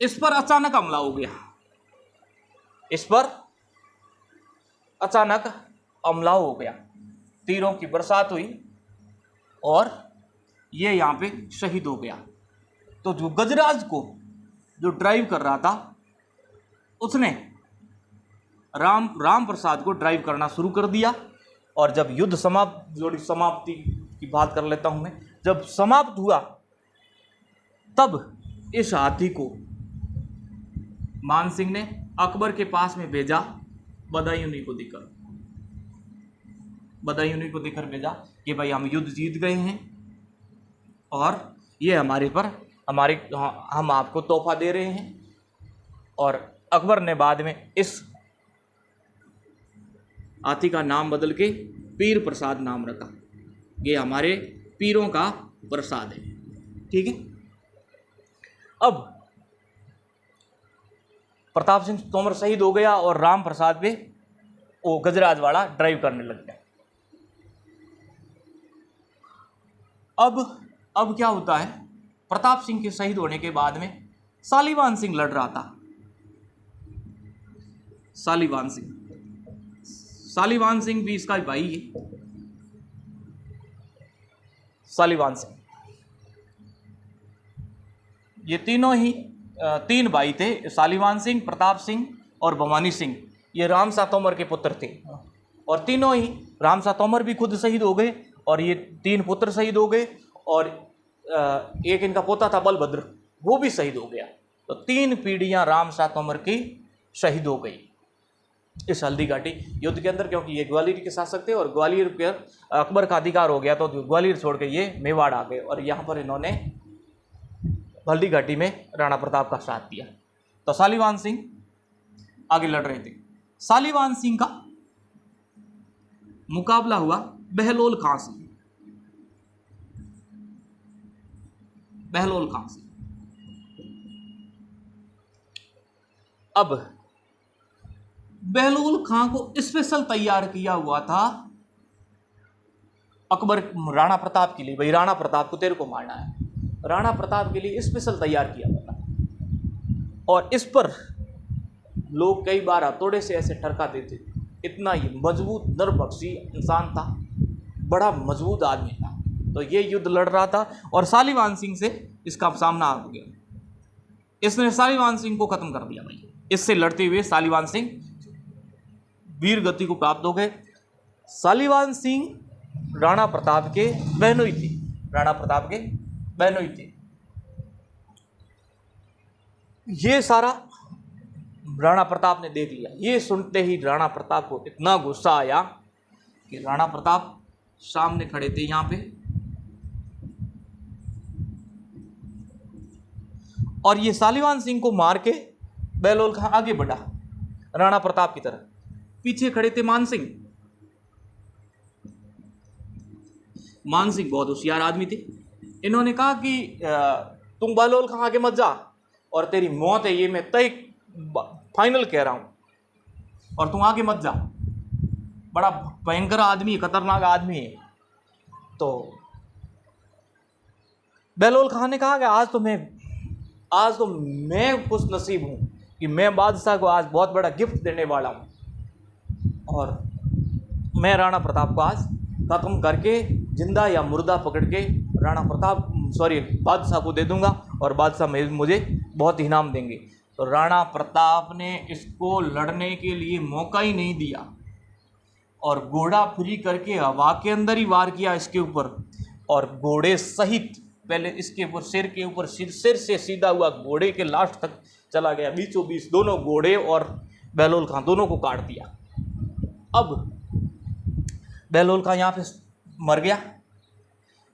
इस पर अचानक हमला हो गया, तीरों की बरसात हुई और ये यहाँ पे शहीद हो गया। तो जो गजराज को जो ड्राइव कर रहा था, उसने राम प्रसाद को ड्राइव करना शुरू कर दिया। और जब युद्ध समाप्ति की बात कर लेता हूं मैं, जब समाप्त हुआ तब इस हाथी को मान सिंह ने अकबर के पास में भेजा, बदायूं को देकर भेजा कि भाई हम युद्ध जीत गए हैं और ये हम आपको तोहफा दे रहे हैं। और अकबर ने बाद में इस हाथी का नाम बदल के पीर प्रसाद नाम रखा, ये हमारे पीरों का प्रसाद है। ठीक है। अब प्रताप सिंह तोमर शहीद हो गया और राम प्रसाद पे वो गजराज वाला ड्राइव करने लग गया। अब क्या होता है, प्रताप सिंह के शहीद होने के बाद में शालीवान सिंह लड़ रहा था। शालीवान सिंह भी इसका भाई है। शालीवान सिंह, ये तीनों ही तीन भाई थे, शालीवान सिंह, प्रताप सिंह और भवानी सिंह। ये रामशाह तोमर के पुत्र थे और तीनों ही, रामशाह तोमर भी खुद शहीद हो गए और ये तीन पुत्र शहीद हो गए और एक इनका पोता था बलभद्र, वो भी शहीद हो गया। तो तीन पीढ़ियां रामशाह तोमर की शहीद हो गई इस हल्दी घाटी युद्ध के अंदर, क्योंकि ये ग्वालियर के शासक थे और ग्वालियर पर अकबर का अधिकार हो गया, तो ग्वालियर छोड़ के ये मेवाड़ आ गए और यहाँ पर इन्होंने हल्दी घाटी में राणा प्रताप का साथ दिया। तो शालीवान सिंह आगे लड़ रहे थे। शालीवान सिंह का मुकाबला हुआ बहलोल खां से। अब बहलोल खां को स्पेशल तैयार किया हुआ था अकबर, राणा प्रताप के लिए। भाई राणा प्रताप को तेरे को मारना है, राणा प्रताप के लिए स्पेशल तैयार किया हुआ था। और इस पर लोग कई बार हथौड़े से ऐसे ठरका देते, इतना ही मजबूत नरभक्षी इंसान था, बड़ा मजबूत आदमी था। तो ये युद्ध लड़ रहा था और शालीवान सिंह से इसका सामना हो गया। इसने शालीवान सिंह को खत्म कर दिया। भाई इससे लड़ते हुए शालीवान सिंह वीर गति को प्राप्त हो गए। शालीवान सिंह राणा प्रताप के बहनोई थे। ये सारा राणा प्रताप ने देख लिया। ये सुनते ही राणा प्रताप को इतना गुस्सा आया कि राणा प्रताप सामने खड़े थे यहाँ पे, और ये शालीवान सिंह को मार के बहलोल खां आगे बढ़ा राणा प्रताप की तरफ। पीछे खड़े थे मान सिंह। मान सिंह बहुत होशियार आदमी थे। इन्होंने कहा कि तुम बहलोल खां आगे मत जा और तेरी मौत है, ये मैं तय फाइनल कह रहा हूं, और तुम आगे मत जा। बड़ा भयंकर आदमी, खतरनाक आदमी है। तो बहलोल खां ने कहा कि आज तो मैं खुश नसीब हूं कि मैं बादशाह को आज बहुत बड़ा गिफ्ट देने वाला हूं, और मैं राणा प्रताप को आज खत्म करके जिंदा या मुर्दा पकड़ के बादशाह को दे दूंगा, और बादशाह मुझे बहुत इनाम देंगे। तो राणा प्रताप ने इसको लड़ने के लिए मौका ही नहीं दिया, और घोड़ा फ्री करके हवा के अंदर ही वार किया इसके ऊपर, और घोड़े सहित पहले इसके ऊपर सिर के ऊपर सिर से सीधा हुआ घोड़े के लास्ट तक चला गया, बीचों बीच दोनों घोड़े और बहलोल खां दोनों को काट दिया। अब बहलोल खां यहाँ पे मर गया।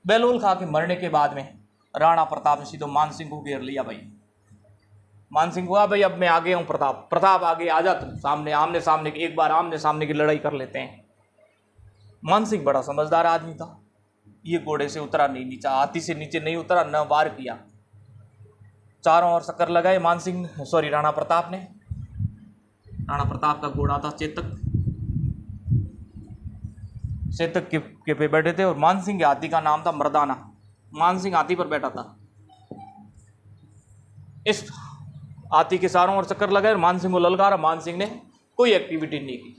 बहलोल खां के मरने के बाद में राणा प्रताप ने सीधे मान सिंह को घेर लिया। भाई मान सिंह को कहा, भाई अब मैं आ गया हूँ, प्रताप आगे आ जा, तुम सामने आमने सामने की एक बार आमने सामने की लड़ाई कर लेते हैं। मान सिंह बड़ा समझदार आदमी था। ये घोड़े से उतरा नहीं नीचा, हाथी से नीचे नहीं उतरा, न वार किया। चारों ओर चक्कर लगाए राणा प्रताप ने। राणा प्रताप का घोड़ा था चेतक के पे बैठे थे, और मान सिंह के हाथी का नाम था मर्दाना। मान सिंह हाथी पर बैठा था। इस हाथी के चारों ओर चक्कर लगाए, मान सिंह को ललकारा। मान सिंह ने कोई एक्टिविटी नहीं की।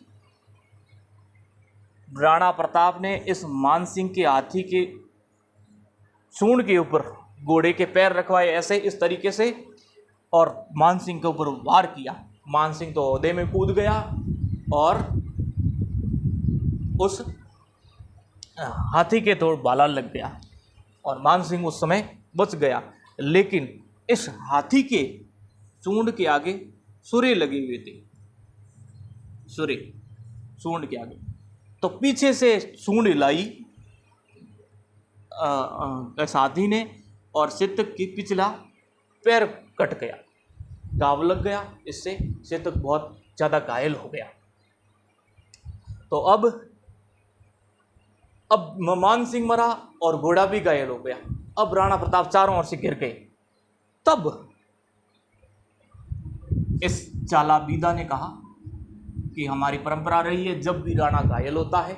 राणा प्रताप ने इस मान सिंह के हाथी के सूंड के ऊपर घोड़े के पैर रखवाए ऐसे इस तरीके से, और मान सिंह के ऊपर वार किया। मान सिंह तो ओहदे में कूद गया और उस हाथी के तोड़ भाला लग गया, और मान सिंह उस समय बच गया। लेकिन इस हाथी के सूंड के आगे सुरे लगे हुए थे, सूंड के आगे। तो पीछे से सूंड हिलाई हाथी ने, और चेतक की पिछला पैर कट गया, घाव लग गया। इससे चेतक बहुत ज़्यादा घायल हो गया। तो अब मान सिंह मरा और घोड़ा भी घायल हो गया। अब राणा प्रताप चारों ओर से घिर गए। तब इस जालाबीदा ने कहा कि हमारी परंपरा रही है, जब भी राणा घायल होता है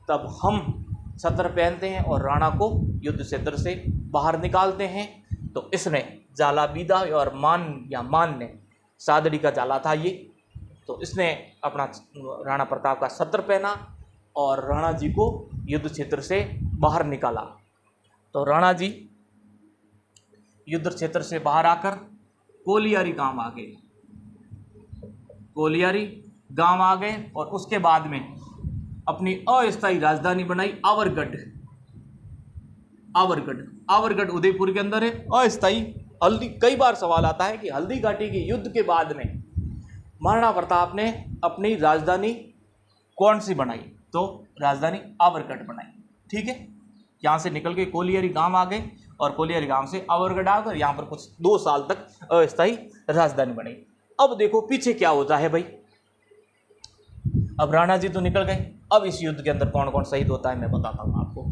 तब हम छत्र पहनते हैं और राणा को युद्ध क्षेत्र से बाहर निकालते हैं। तो इसने जालाबीदा और मान ने, सादड़ी का जाला था ये, तो इसने अपना राणा प्रताप का छत्र पहना और राणा जी को युद्ध क्षेत्र से बाहर निकाला। तो राणा जी युद्ध क्षेत्र से बाहर आकर कोलियारी गांव आ गए। कोलियारी गांव आ गए और उसके बाद में अपनी अस्थायी राजधानी बनाई आवरगढ़ उदयपुर के अंदर है। अस्थायी हल्दी, कई बार सवाल आता है कि हल्दी घाटी के युद्ध के बाद में महाराणा प्रताप ने अपनी राजधानी कौन सी बनाई, तो राजधानी आवरगढ़ बनाई। ठीक है, यहाँ से निकल के कोलियारी गांव आ गए और कोलियारी गांव से आवरगढ़ आकर यहाँ पर कुछ 2 साल तक अस्थायी राजधानी बनी। अब देखो पीछे क्या होता है भाई। अब राणा जी तो निकल गए। अब इस युद्ध के अंदर कौन कौन शहीद होता है मैं बताता हूँ आपको।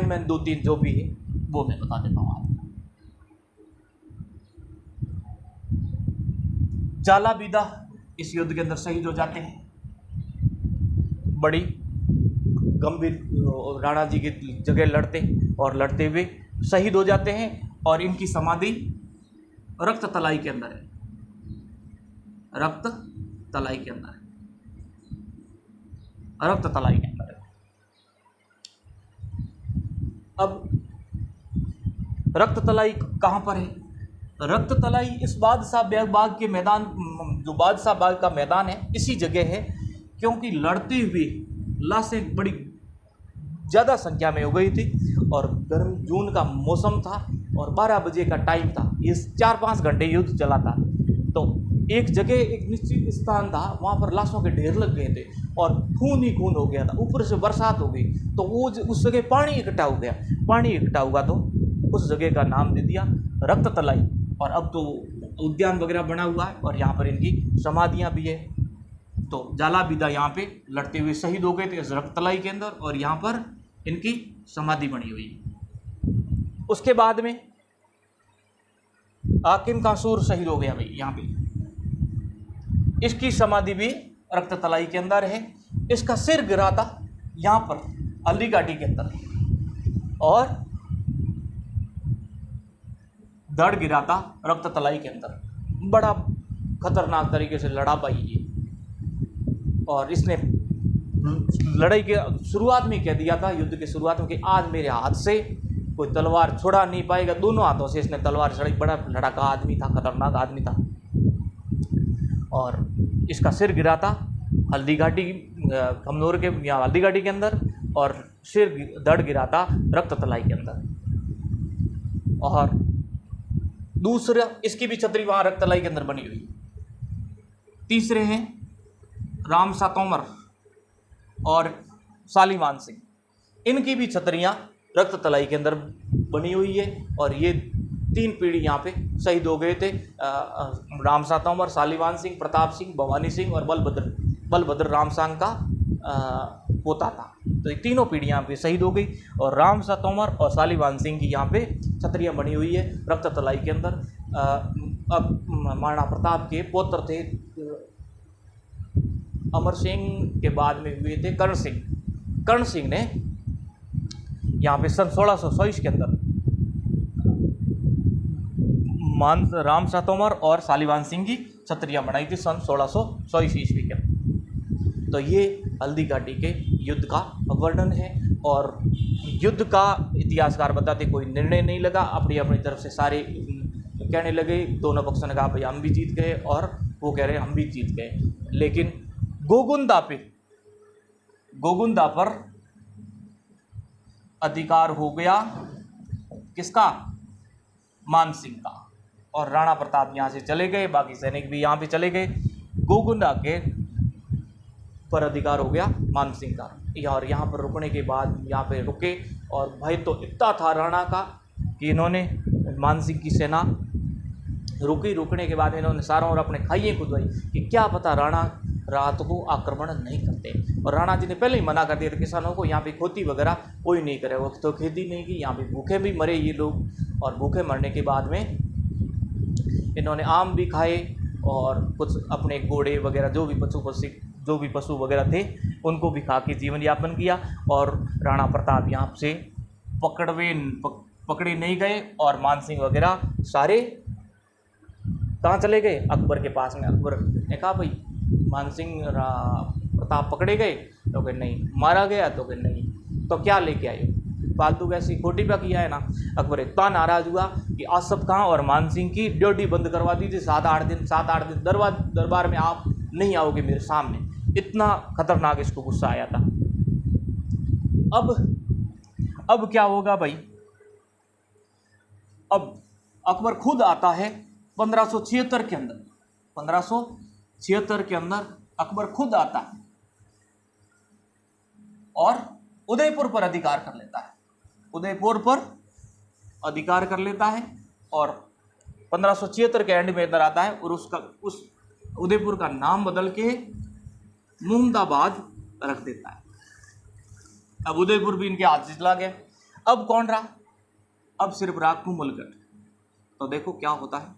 मेन 2-3 जो भी है वो मैं बता देता हूँ आपको। जालाबीदा इस युद्ध के अंदर शहीद हो जाते हैं। बड़ी गंभीर राणा जी की जगह लड़ते हुए शहीद हो जाते हैं और इनकी समाधि रक्त तलाई के अंदर है। रक्त तलाई के अंदर है। अब रक्त तलाई कहाँ पर है? रक्त तलाई इस बादशाह बाग के मैदान, जो बादशाह बाग का मैदान है, इसी जगह है। क्योंकि लड़ते हुए लाशें बड़ी ज़्यादा संख्या में हो गई थी और गर्म जून का मौसम था और 12 बजे का टाइम था। ये 4-5 घंटे युद्ध चला था। तो एक जगह, एक निश्चित स्थान था, वहाँ पर लाशों के ढेर लग गए थे और खून ही खून हो गया था। ऊपर से बरसात हो गई तो वो उस जगह पानी इकट्ठा हो गया। तो उस जगह का नाम दे दिया रक्त तलाई। और अब तो उद्यान वगैरह बना हुआ है और यहाँ पर इनकी समाधियाँ भी है। तो जाला विदा यहाँ पे लड़ते हुए शहीद हो गए थे इस रक्ततलाई के अंदर, और यहाँ पर इनकी समाधि बनी हुई है। उसके बाद में हाकिम कासूर शहीद हो गया भाई यहाँ पे, इसकी समाधि भी रक्ततलाई के अंदर है। इसका सिर गिरा था यहाँ पर हल्दी घाटी के अंदर, और धड़ गिरा था रक्ततलाई के अंदर। बड़ा खतरनाक तरीके से लड़ा पाई ये, और इसने लड़ाई के शुरुआत में कह दिया था, युद्ध की शुरुआत में, कि आज मेरे हाथ से कोई तलवार छुड़ा नहीं पाएगा। दोनों हाथों से इसने तलवार छड़ी। बड़ा लड़ाका आदमी था, खतरनाक आदमी था। और इसका सिर गिरा था हल्दी घाटी, खमनोर के यहाँ हल्दी घाटी के अंदर, और सिर धड़ गिरा था रक्ततलाई के अंदर। और दूसरा, इसकी भी छतरी वहाँ रक्ततलाई के अंदर बनी हुई। तीसरे हैं रामसा तोमर और शालीवान सिंह, इनकी भी छतरियाँ रक्ततलाई के अंदर बनी हुई है। और ये 3 पीढ़ी यहाँ पे शहीद हो गए थे। रामसा तोमर, शालीवान सिंह, प्रताप सिंह, भवानी सिंह और बलभद्र रामसांग का पोता था। तो ये तीनों पीढ़ी यहाँ पे शहीद हो गई। और रामसा तोमर और शालीवान सिंह की यहाँ पे छतरियाँ बनी हुई है रक्ततलाई के अंदर। अब महाराणा प्रताप के पुत्र थे अमर सिंह, के बाद में हुए थे कर्ण सिंह। कर्ण सिंह ने यहाँ पे सन 1624 के अंदर रामसा तोमर और शालीवान सिंह की छतरियाँ बनाई थी सन 1624 ईस्वी के। तो ये हल्दी घाटी के युद्ध का वर्णन है। और युद्ध का इतिहासकार बताते कोई निर्णय नहीं लगा, अपनी अपनी तरफ से सारे कहने लगे। दोनों पक्षों ने कहा भाई हम भी जीत गए, और वो कह रहे हैं हम भी जीत गए। लेकिन गोगुंदा पर अधिकार हो गया किसका? मान सिंह का। और राणा प्रताप यहाँ से चले गए, बाकी सैनिक भी यहाँ पे चले गए। गोगुंदा के पर अधिकार हो गया मान सिंह का। और यहाँ पर रुकने के बाद यहाँ पे रुके, और भय तो इतना था राणा का कि इन्होंने मान सिंह की सेना रुकने के बाद इन्होंने सारों ओर अपने खाइए खुदवाई कि क्या पता राणा रात को आक्रमण नहीं करते। और राणा जी ने पहले ही मना कर दिया था किसानों को यहाँ पे खेती वगैरह कोई नहीं करे। वो तो खेती नहीं की, यहाँ पे भूखे भी मरे ये लोग। और भूखे मरने के बाद में इन्होंने आम भी खाए, और कुछ अपने घोड़े वगैरह जो भी पशु वगैरह थे उनको भी खा के जीवन यापन किया। और राणा प्रताप यहाँ से पकड़े नहीं गए, और मान सिंह वगैरह सारे कहाँ चले गए? अकबर के पास में। अकबर ने कहा भाई मान सिंह प्रताप पकड़े गए? तो कहे नहीं। मारा गया? तो कहे नहीं। तो क्या लेके आए? फालतू कैसी खोटी पे किया है ना। अकबर इतना नाराज हुआ कि आसफ खां और मान सिंह की ड्यूटी बंद करवा दी थी। 7-8 दिन दरबार में आप नहीं आओगे मेरे सामने। इतना खतरनाक इसको गुस्सा आया था। अब क्या होगा भाई? अब अकबर खुद आता है 1576 के अंदर। 1576 के अंदर अकबर खुद आता है और उदयपुर पर अधिकार कर लेता है। उदयपुर पर अधिकार कर लेता है और 1576 के एंड में इधर आता है, और उस उदयपुर का नाम बदल के मुहम्मदाबाद रख देता है। अब उदयपुर भी इनके हाथ से चला गया। अब कौन रहा? अब सिर्फ रहा कुंभलगढ़। तो देखो क्या होता है।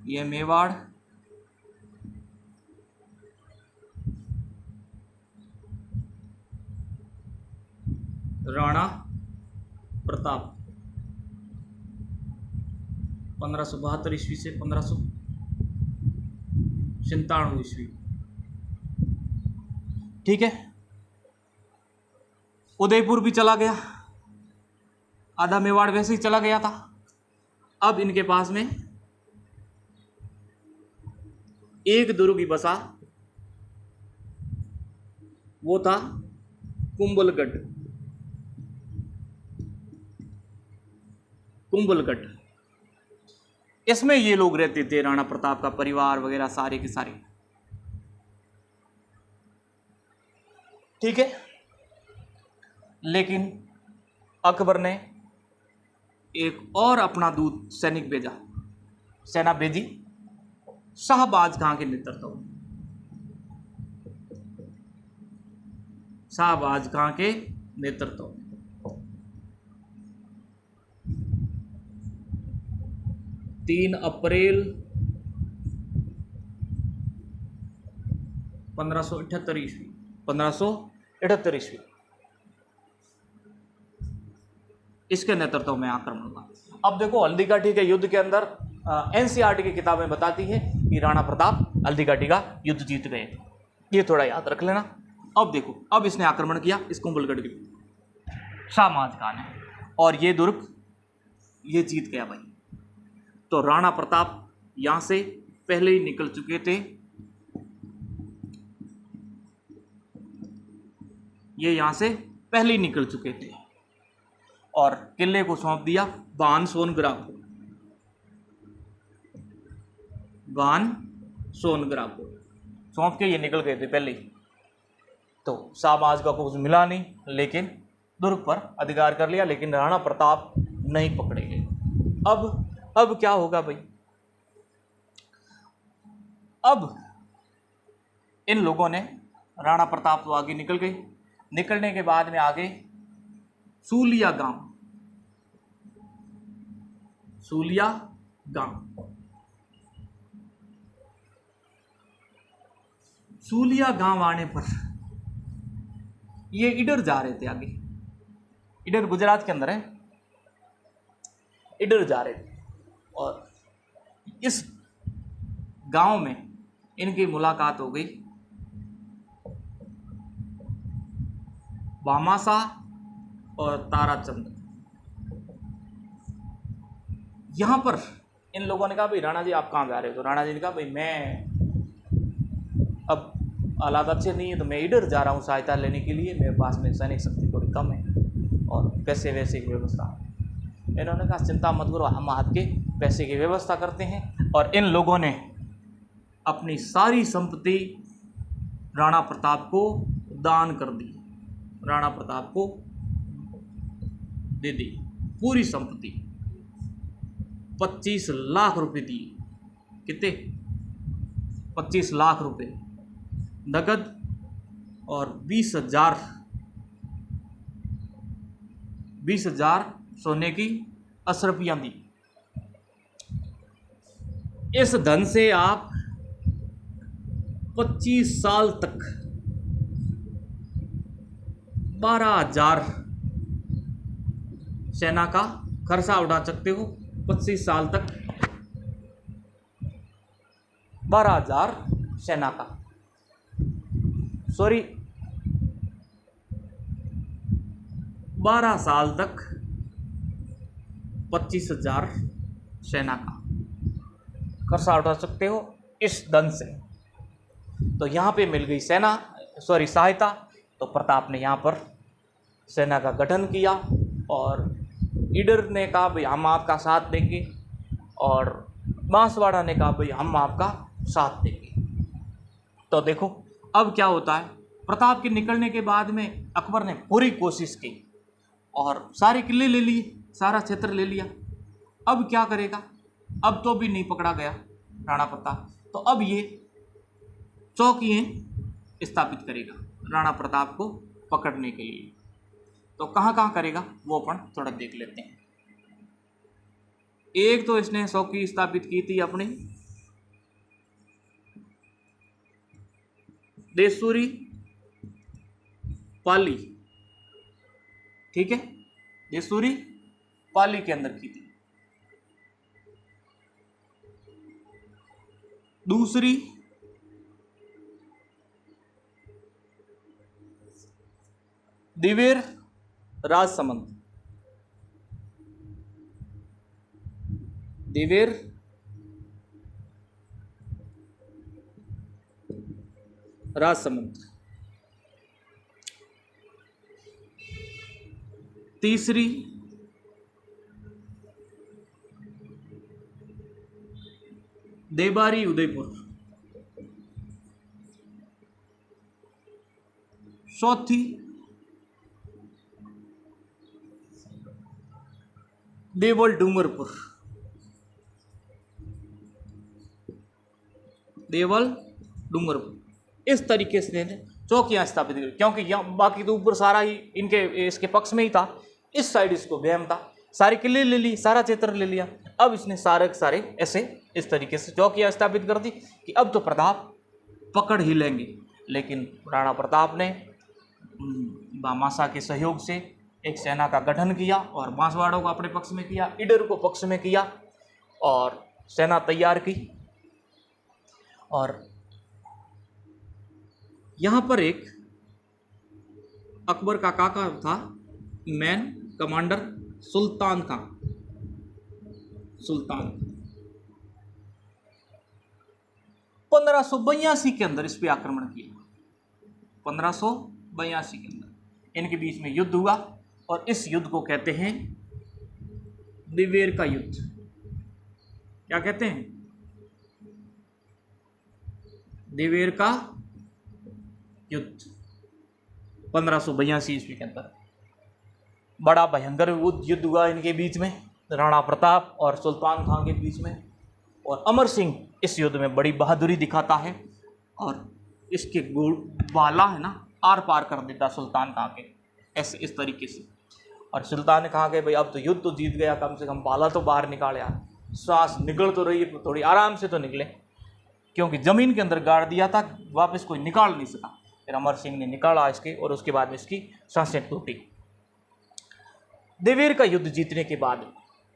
ये मेवाड़, राणा प्रताप 1572 ईस्वी से 1597 ईस्वी। ठीक है, उदयपुर भी चला गया, आधा मेवाड़ वैसे ही चला गया था। अब इनके पास में एक दुर्ग ही बसा, वो था कुंभलगढ़। कुंभलगढ़। इसमें ये लोग रहते थे, राणा प्रताप का परिवार वगैरह सारे के सारे। ठीक है, लेकिन अकबर ने एक और अपना दूत सैनिक भेजा, सेना भेजी शाहबाज खां के नेतृत्व में। शाहबाज खां के नेतृत्व में 3 अप्रैल 1578 ईस्वी 1578 ईस्वी इसके नेतृत्व में आक्रमण हुआ। अब देखो, हल्दीघाटी के युद्ध के अंदर एनसीईआरटी की किताबें बताती है कि राणा प्रताप हल्दीघाटी का युद्ध जीत गए थे। ये थोड़ा याद रख लेना। अब देखो, अब इसने आक्रमण किया इस कुंभलगढ़ के, शाहबाज खान ने, और ये दुर्ग ये जीत गया भाई। तो राणा प्रताप यहां से पहले ही निकल चुके थे, ये यहां से पहले ही निकल चुके थे और किले को सौंप दिया बान सोनग्रा को। बान सोनग्रा को सौंप के ये निकल गए थे पहले ही। तो शाहबाज का कुछ मिला नहीं, लेकिन दुर्ग पर अधिकार कर लिया, लेकिन राणा प्रताप नहीं पकड़े गए। अब क्या होगा भाई? अब इन लोगों ने, राणा प्रताप तो आगे निकल गए, निकलने के बाद में आगे सूलिया गांव, सूलिया गांव, सूलिया गांव आने पर ये इधर जा रहे थे, आगे इधर गुजरात के अंदर है, इधर जा रहे थे और इस गांव में इनकी मुलाकात हो गई भामाशाह और ताराचंद। यहां पर इन लोगों ने कहा, भाई राणा जी आप कहाँ जा रहे हो? तो राणा जी ने कहा, भाई मैं अब हालात अच्छे नहीं है तो मैं इधर जा रहा हूँ सहायता लेने के लिए, मेरे पास में सैनिक शक्ति थोड़ी कम है और पैसे वैसे की व्यवस्था। इन्होंने कहा चिंता मत करो, हम आपके पैसे की व्यवस्था करते हैं। और इन लोगों ने अपनी सारी संपत्ति राणा प्रताप को दान कर दी, राणा प्रताप को दे दी पूरी संपत्ति। 25 लाख रुपए दिए। कितने? 25 लाख रुपए नगद और 20,000 सोने की अशरफियां दी। इस धन से आप 25 साल तक 12,000 सेना का खर्चा उठा सकते हो। 25 साल तक 12,000 सेना का, सॉरी 12 साल तक 25,000 सेना का खर्चा उठा सकते हो इस धन से। तो यहाँ पे मिल गई सहायता। तो प्रताप ने यहाँ पर सेना का गठन किया और ईडर ने कहा भाई हम आपका साथ देंगे और बांसवाड़ा ने कहा भाई हम आपका साथ देंगे। तो देखो अब क्या होता है। प्रताप के निकलने के बाद में अकबर ने पूरी कोशिश की और सारे किले ले लिए, सारा क्षेत्र ले लिया। अब क्या करेगा? अब तो भी नहीं पकड़ा गया राणा प्रताप, तो अब ये चौकियां स्थापित करेगा राणा प्रताप को पकड़ने के लिए। तो कहाँ कहाँ करेगा वो अपन थोड़ा देख लेते हैं। एक तो इसने चौकी स्थापित की थी अपनी देसूरी पाली, ठीक है, देसूरी पाली के अंदर की थी। दूसरी दिवेर राजसमंद, दिवेर राजसमंद। तीसरी देबारी उदयपुर। चौथी देवल डूंगरपुर। देवल डूंगरपुर। इस तरीके से चौकियां स्थापित की, क्योंकि यहाँ बाकी तो ऊपर सारा ही इनके इसके पक्ष में ही था, इस साइड इसको वहम था, सारे किले ले ली, सारा क्षेत्र ले लिया। अब इसने सारे के सारे ऐसे इस तरीके से चौकियां स्थापित कर दी कि अब तो प्रताप पकड़ ही लेंगे। लेकिन राणा प्रताप ने बामासा के सहयोग से एक सेना का गठन किया और बांसवाड़ों को अपने पक्ष में किया, इडर को पक्ष में किया और सेना तैयार की। और यहाँ पर एक अकबर का काका था, मैन कमांडर सुल्तान खां। सुल्तान 1582 के अंदर इस पे आक्रमण किया। 1582 के अंदर इनके बीच में युद्ध हुआ और इस युद्ध को कहते हैं दिवेर का युद्ध। क्या कहते हैं? दिवेर का युद्ध। 1582 ईस्वी के अंदर बड़ा भयंकर युद्ध हुआ इनके बीच में, राणा प्रताप और सुल्तान खां के बीच में। और अमर सिंह इस युद्ध में बड़ी बहादुरी दिखाता है और इसके बाला है ना आर पार कर देता सुल्तान खां के, ऐसे इस तरीके से। और सुल्तान ने कहा कि भाई अब तो युद्ध तो जीत गया, कम से कम बाला तो बाहर निकाल यार, सांस निकल तो रही है, थोड़ी आराम से तो निकले, क्योंकि जमीन के अंदर गाड़ दिया था, वापस कोई निकाल नहीं सका। फिर अमर सिंह ने निकाला इसके और उसके बाद में इसकी सांसें टूटी। दिवेर का युद्ध जीतने के बाद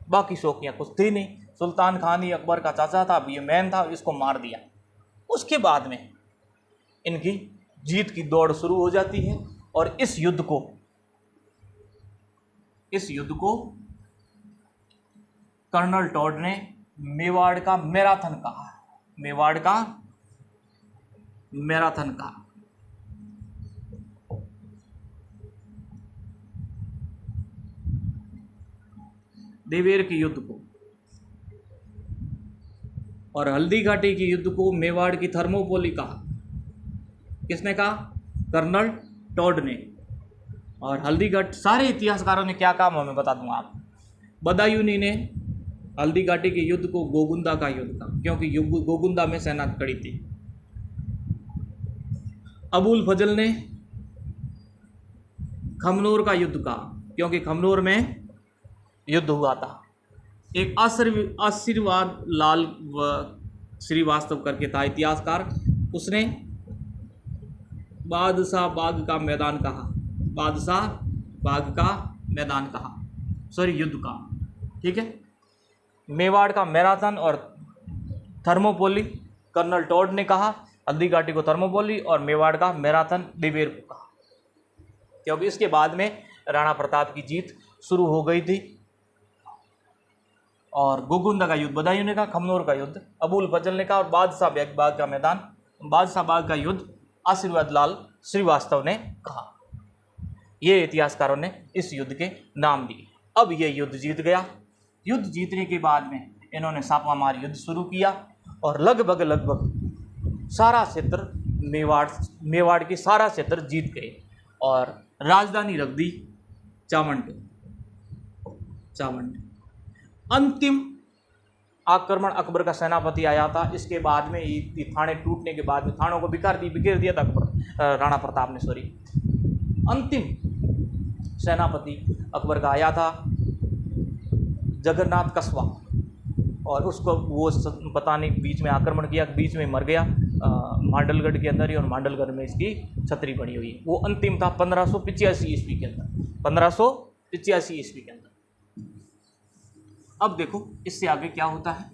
बाकी शौकियाँ कुछ थी नहीं। सुल्तान खान ही अकबर का चाचा था, अब ये मैन था, इसको मार दिया। उसके बाद में इनकी जीत की दौड़ शुरू हो जाती है और इस युद्ध को कर्नल टॉड ने मेवाड़ का मैराथन कहा। मेवाड़ का मैराथन कहा। देवेर के युद्ध को और हल्दी घाटी के युद्ध को मेवाड़ की थर्मोपोली कहा। किसने कहा? कर्नल टॉड ने। और हल्दी घाटी, सारे इतिहासकारों ने क्या कहा मैं बता दूंगा आप। बदायूनी ने हल्दी घाटी के युद्ध को गोगुंदा का युद्ध कहा, क्योंकि गोगुंदा में सेना खड़ी थी। अबुल फजल ने खमनोर का युद्ध कहा, क्योंकि खमनोर में युद्ध हुआ था। एक आशीर्वाद लाल श्रीवास्तव करके था इतिहासकार, उसने बादशाह बाग का मैदान कहा। बादशाह बाग का मैदान कहा, सॉरी युद्ध का, ठीक है। मेवाड़ का मैराथन और थर्मोपोली कर्नल टॉड ने कहा, हल्दी घाटी को थर्मोपोली और मेवाड़ का मैराथन दिवेर को कहा, क्योंकि इसके बाद में राणा प्रताप की जीत शुरू हो गई थी। और गोगुंदा का युद्ध बदायूं ने कहा, खमनोर का युद्ध अबुल फजल ने कहा और बादशाह बाग का मैदान, बादशाह बाग का युद्ध आशीर्वाद लाल श्रीवास्तव ने कहा। ये इतिहासकारों ने इस युद्ध के नाम दिए। अब ये युद्ध जीत गया। युद्ध जीतने के बाद में इन्होंने छापामार युद्ध शुरू किया और लगभग सारा क्षेत्र मेवाड़ की सारा क्षेत्र जीत गए और राजधानी रख दी चावंड। अंतिम आक्रमण अकबर का सेनापति आया था। इसके बाद में ये थाने टूटने के बाद में थानों को बिखेर दिया था राणा प्रताप ने, सॉरी। अंतिम सेनापति अकबर का आया था जगन्नाथ कस्बा, और उसको वो पता नहीं बीच में आक्रमण किया, बीच में मर गया मांडलगढ़ के अंदर ही, और मांडलगढ़ में इसकी छतरी बनी हुई है। वो अंतिम था 1585 ईस्वी के अंदर, 1585 ईस्वी के अंदर। अब देखो इससे आगे क्या होता है।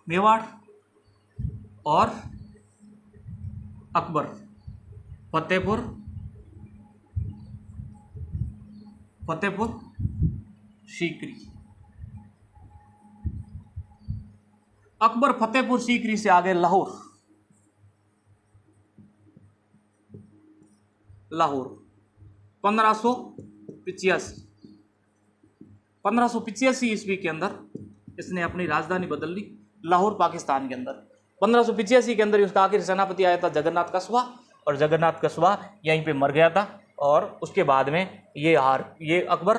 मेवाड़ और अकबर, फतेहपुर सीकरी। अकबर फतेहपुर सीकरी से आगे लाहौर 1585 ईस्वी के अंदर इसने अपनी राजधानी बदल ली, लाहौर पाकिस्तान के अंदर। 1585 के अंदर उसका आखिरी सेनापति आया था जगन्नाथ कस्बा, और जगन्नाथ कस्बा यहीं पे मर गया था। और उसके बाद में ये अकबर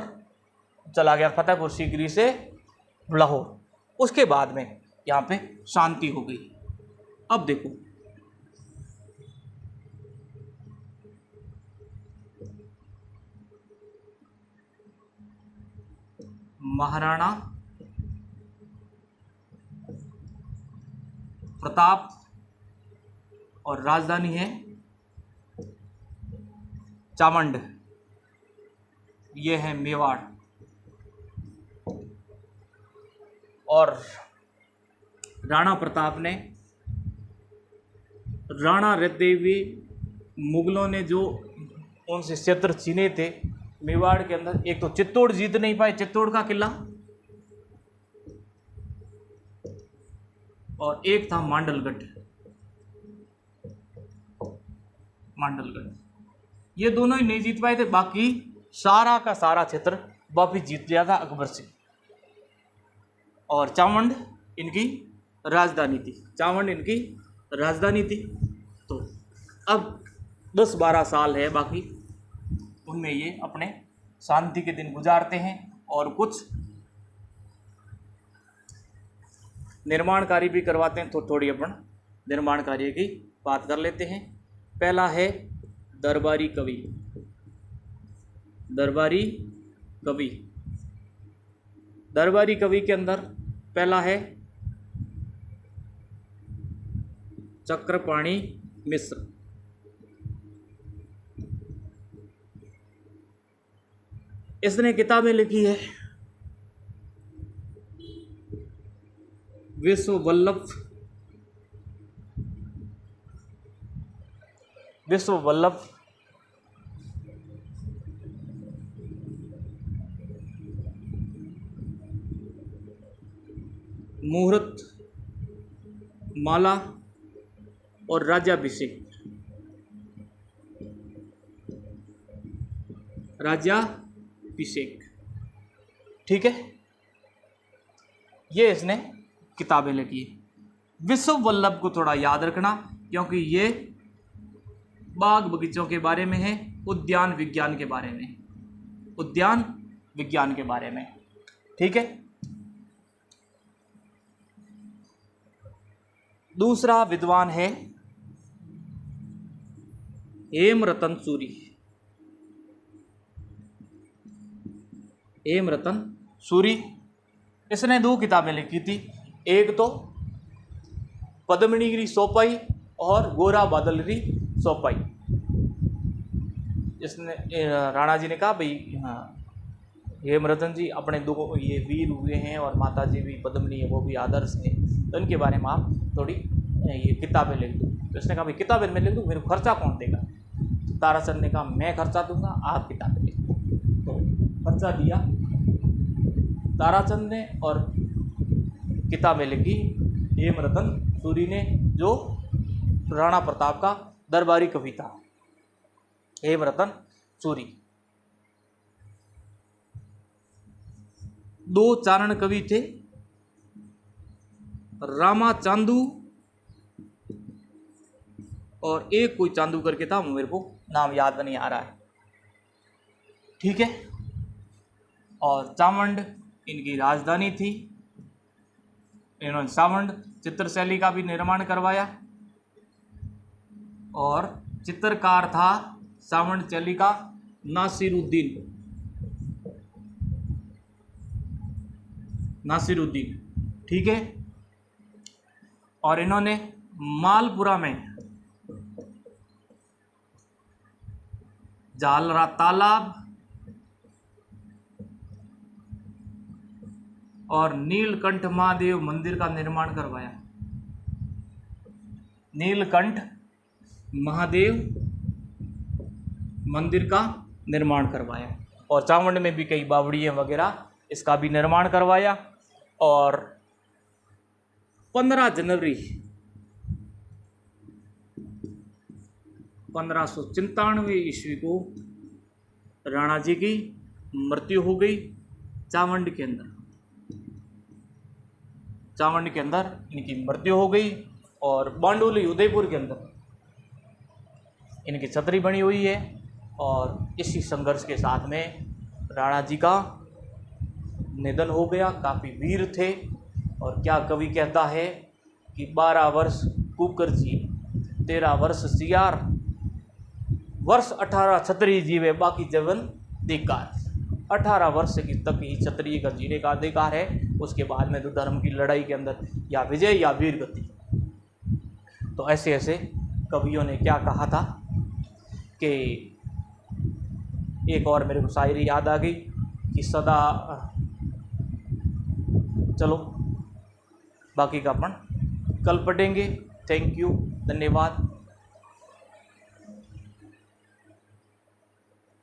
चला गया फतेहपुर सीकरी से लाहौर। उसके बाद में यहाँ पे शांति हो गई। अब देखो महाराणा प्रताप और राजधानी है चावंड, ये है मेवाड़। और राणा प्रताप ने, राणा रहते हुए मुगलों ने जो उनसे क्षेत्र छीने थे मेवाड़ के अंदर, एक तो चित्तौड़ जीत नहीं पाए, चित्तौड़ का किला, और एक था मांडलगढ़। ये दोनों ही नहीं जीत पाए थे, बाकी सारा का सारा क्षेत्र वापिस जीत लिया था अकबर से। और चावंड इनकी राजधानी थी। तो अब 10-12 साल है बाकी, उनमें ये अपने शांति के दिन गुजारते हैं। और कुछ निर्माण कार्य भी करवाते हैं। तो थोड़ी अपन निर्माण कार्य की बात कर लेते हैं। पहला है दरबारी कवि। दरबारी कवि के अंदर पहला है चक्रपाणि मिश्र। इसने किताबें लिखी है विश्व वल्लभ मुहूर्त माला और राज्याभिषेक। ठीक है, ये इसने किताबें लिखी है। विश्व वल्लभ को थोड़ा याद रखना, क्योंकि ये बाग बगीचों के बारे में है, उद्यान विज्ञान के बारे में। ठीक है। दूसरा विद्वान है हेमरतन सूरी। इसने 2 किताबें लिखी थी, एक तो पद्मनिगिरी सोपाई और गोरा बादलगिरी सोपाई। इसने राणा जी ने कहा भाई हाँ हेमरतन जी अपने 2 ये वीर हुए हैं और माता जी भी पद्मनी है, वो भी आदर्श है, तो इनके बारे में आप थोड़ी ये किताबें लिख दो। तो इसने कहा भाई किताबें मैं लिख दूँ, मेरे को खर्चा कौन देगा? ताराचंद ने कहा मैं खर्चा दूंगा, आप किताबें लिख दो। तो खर्चा दिया ताराचंद ने और किताबें लिखी हेमरतन सूरी ने, जो राणा प्रताप का दरबारी कवि था। हेमरतन सूरी। 2 चारण कवि थे, रामा चांदू और एक कोई चांदू करके था, मेरे को नाम याद नहीं आ रहा है। ठीक है। और चावंड इनकी राजधानी थी। इन्होंने चावंड चित्रशैली का भी निर्माण करवाया और चित्रकार था चावंड शैली का नासिरुद्दीन। ठीक है। और इन्होंने मालपुरा में जालरा तालाब और नीलकंठ महादेव मंदिर का निर्माण करवाया। नीलकंठ महादेव मंदिर का निर्माण करवाया। और चावंड में भी कई बावड़ियाँ वगैरह इसका भी निर्माण करवाया। और 15 जनवरी 1597 ईस्वी को राणा जी की मृत्यु हो गई चावंड के अंदर। चावंड के अंदर इनकी मृत्यु हो गई। और बांडोली उदयपुर के अंदर इनकी छतरी बनी हुई है। और इसी संघर्ष के साथ में राणा जी का निधन हो गया। काफ़ी वीर थे। और क्या कवि कहता है कि 12 वर्ष कुकर जी, 13 वर्ष सियार, वर्ष 18 क्षत्रिय जीवे बाकी जीवन धिक्कार। 18 वर्ष की तक ही क्षत्रिय का जीने का अधिकार है। उसके बाद में तो धर्म की लड़ाई के अंदर या विजय या वीर गति। तो ऐसे ऐसे कवियों ने क्या कहा था कि एक और मेरे को शायरी याद आ गई कि सदा, चलो बाकी का अपन कल पढ़ेंगे। थैंक यू, धन्यवाद।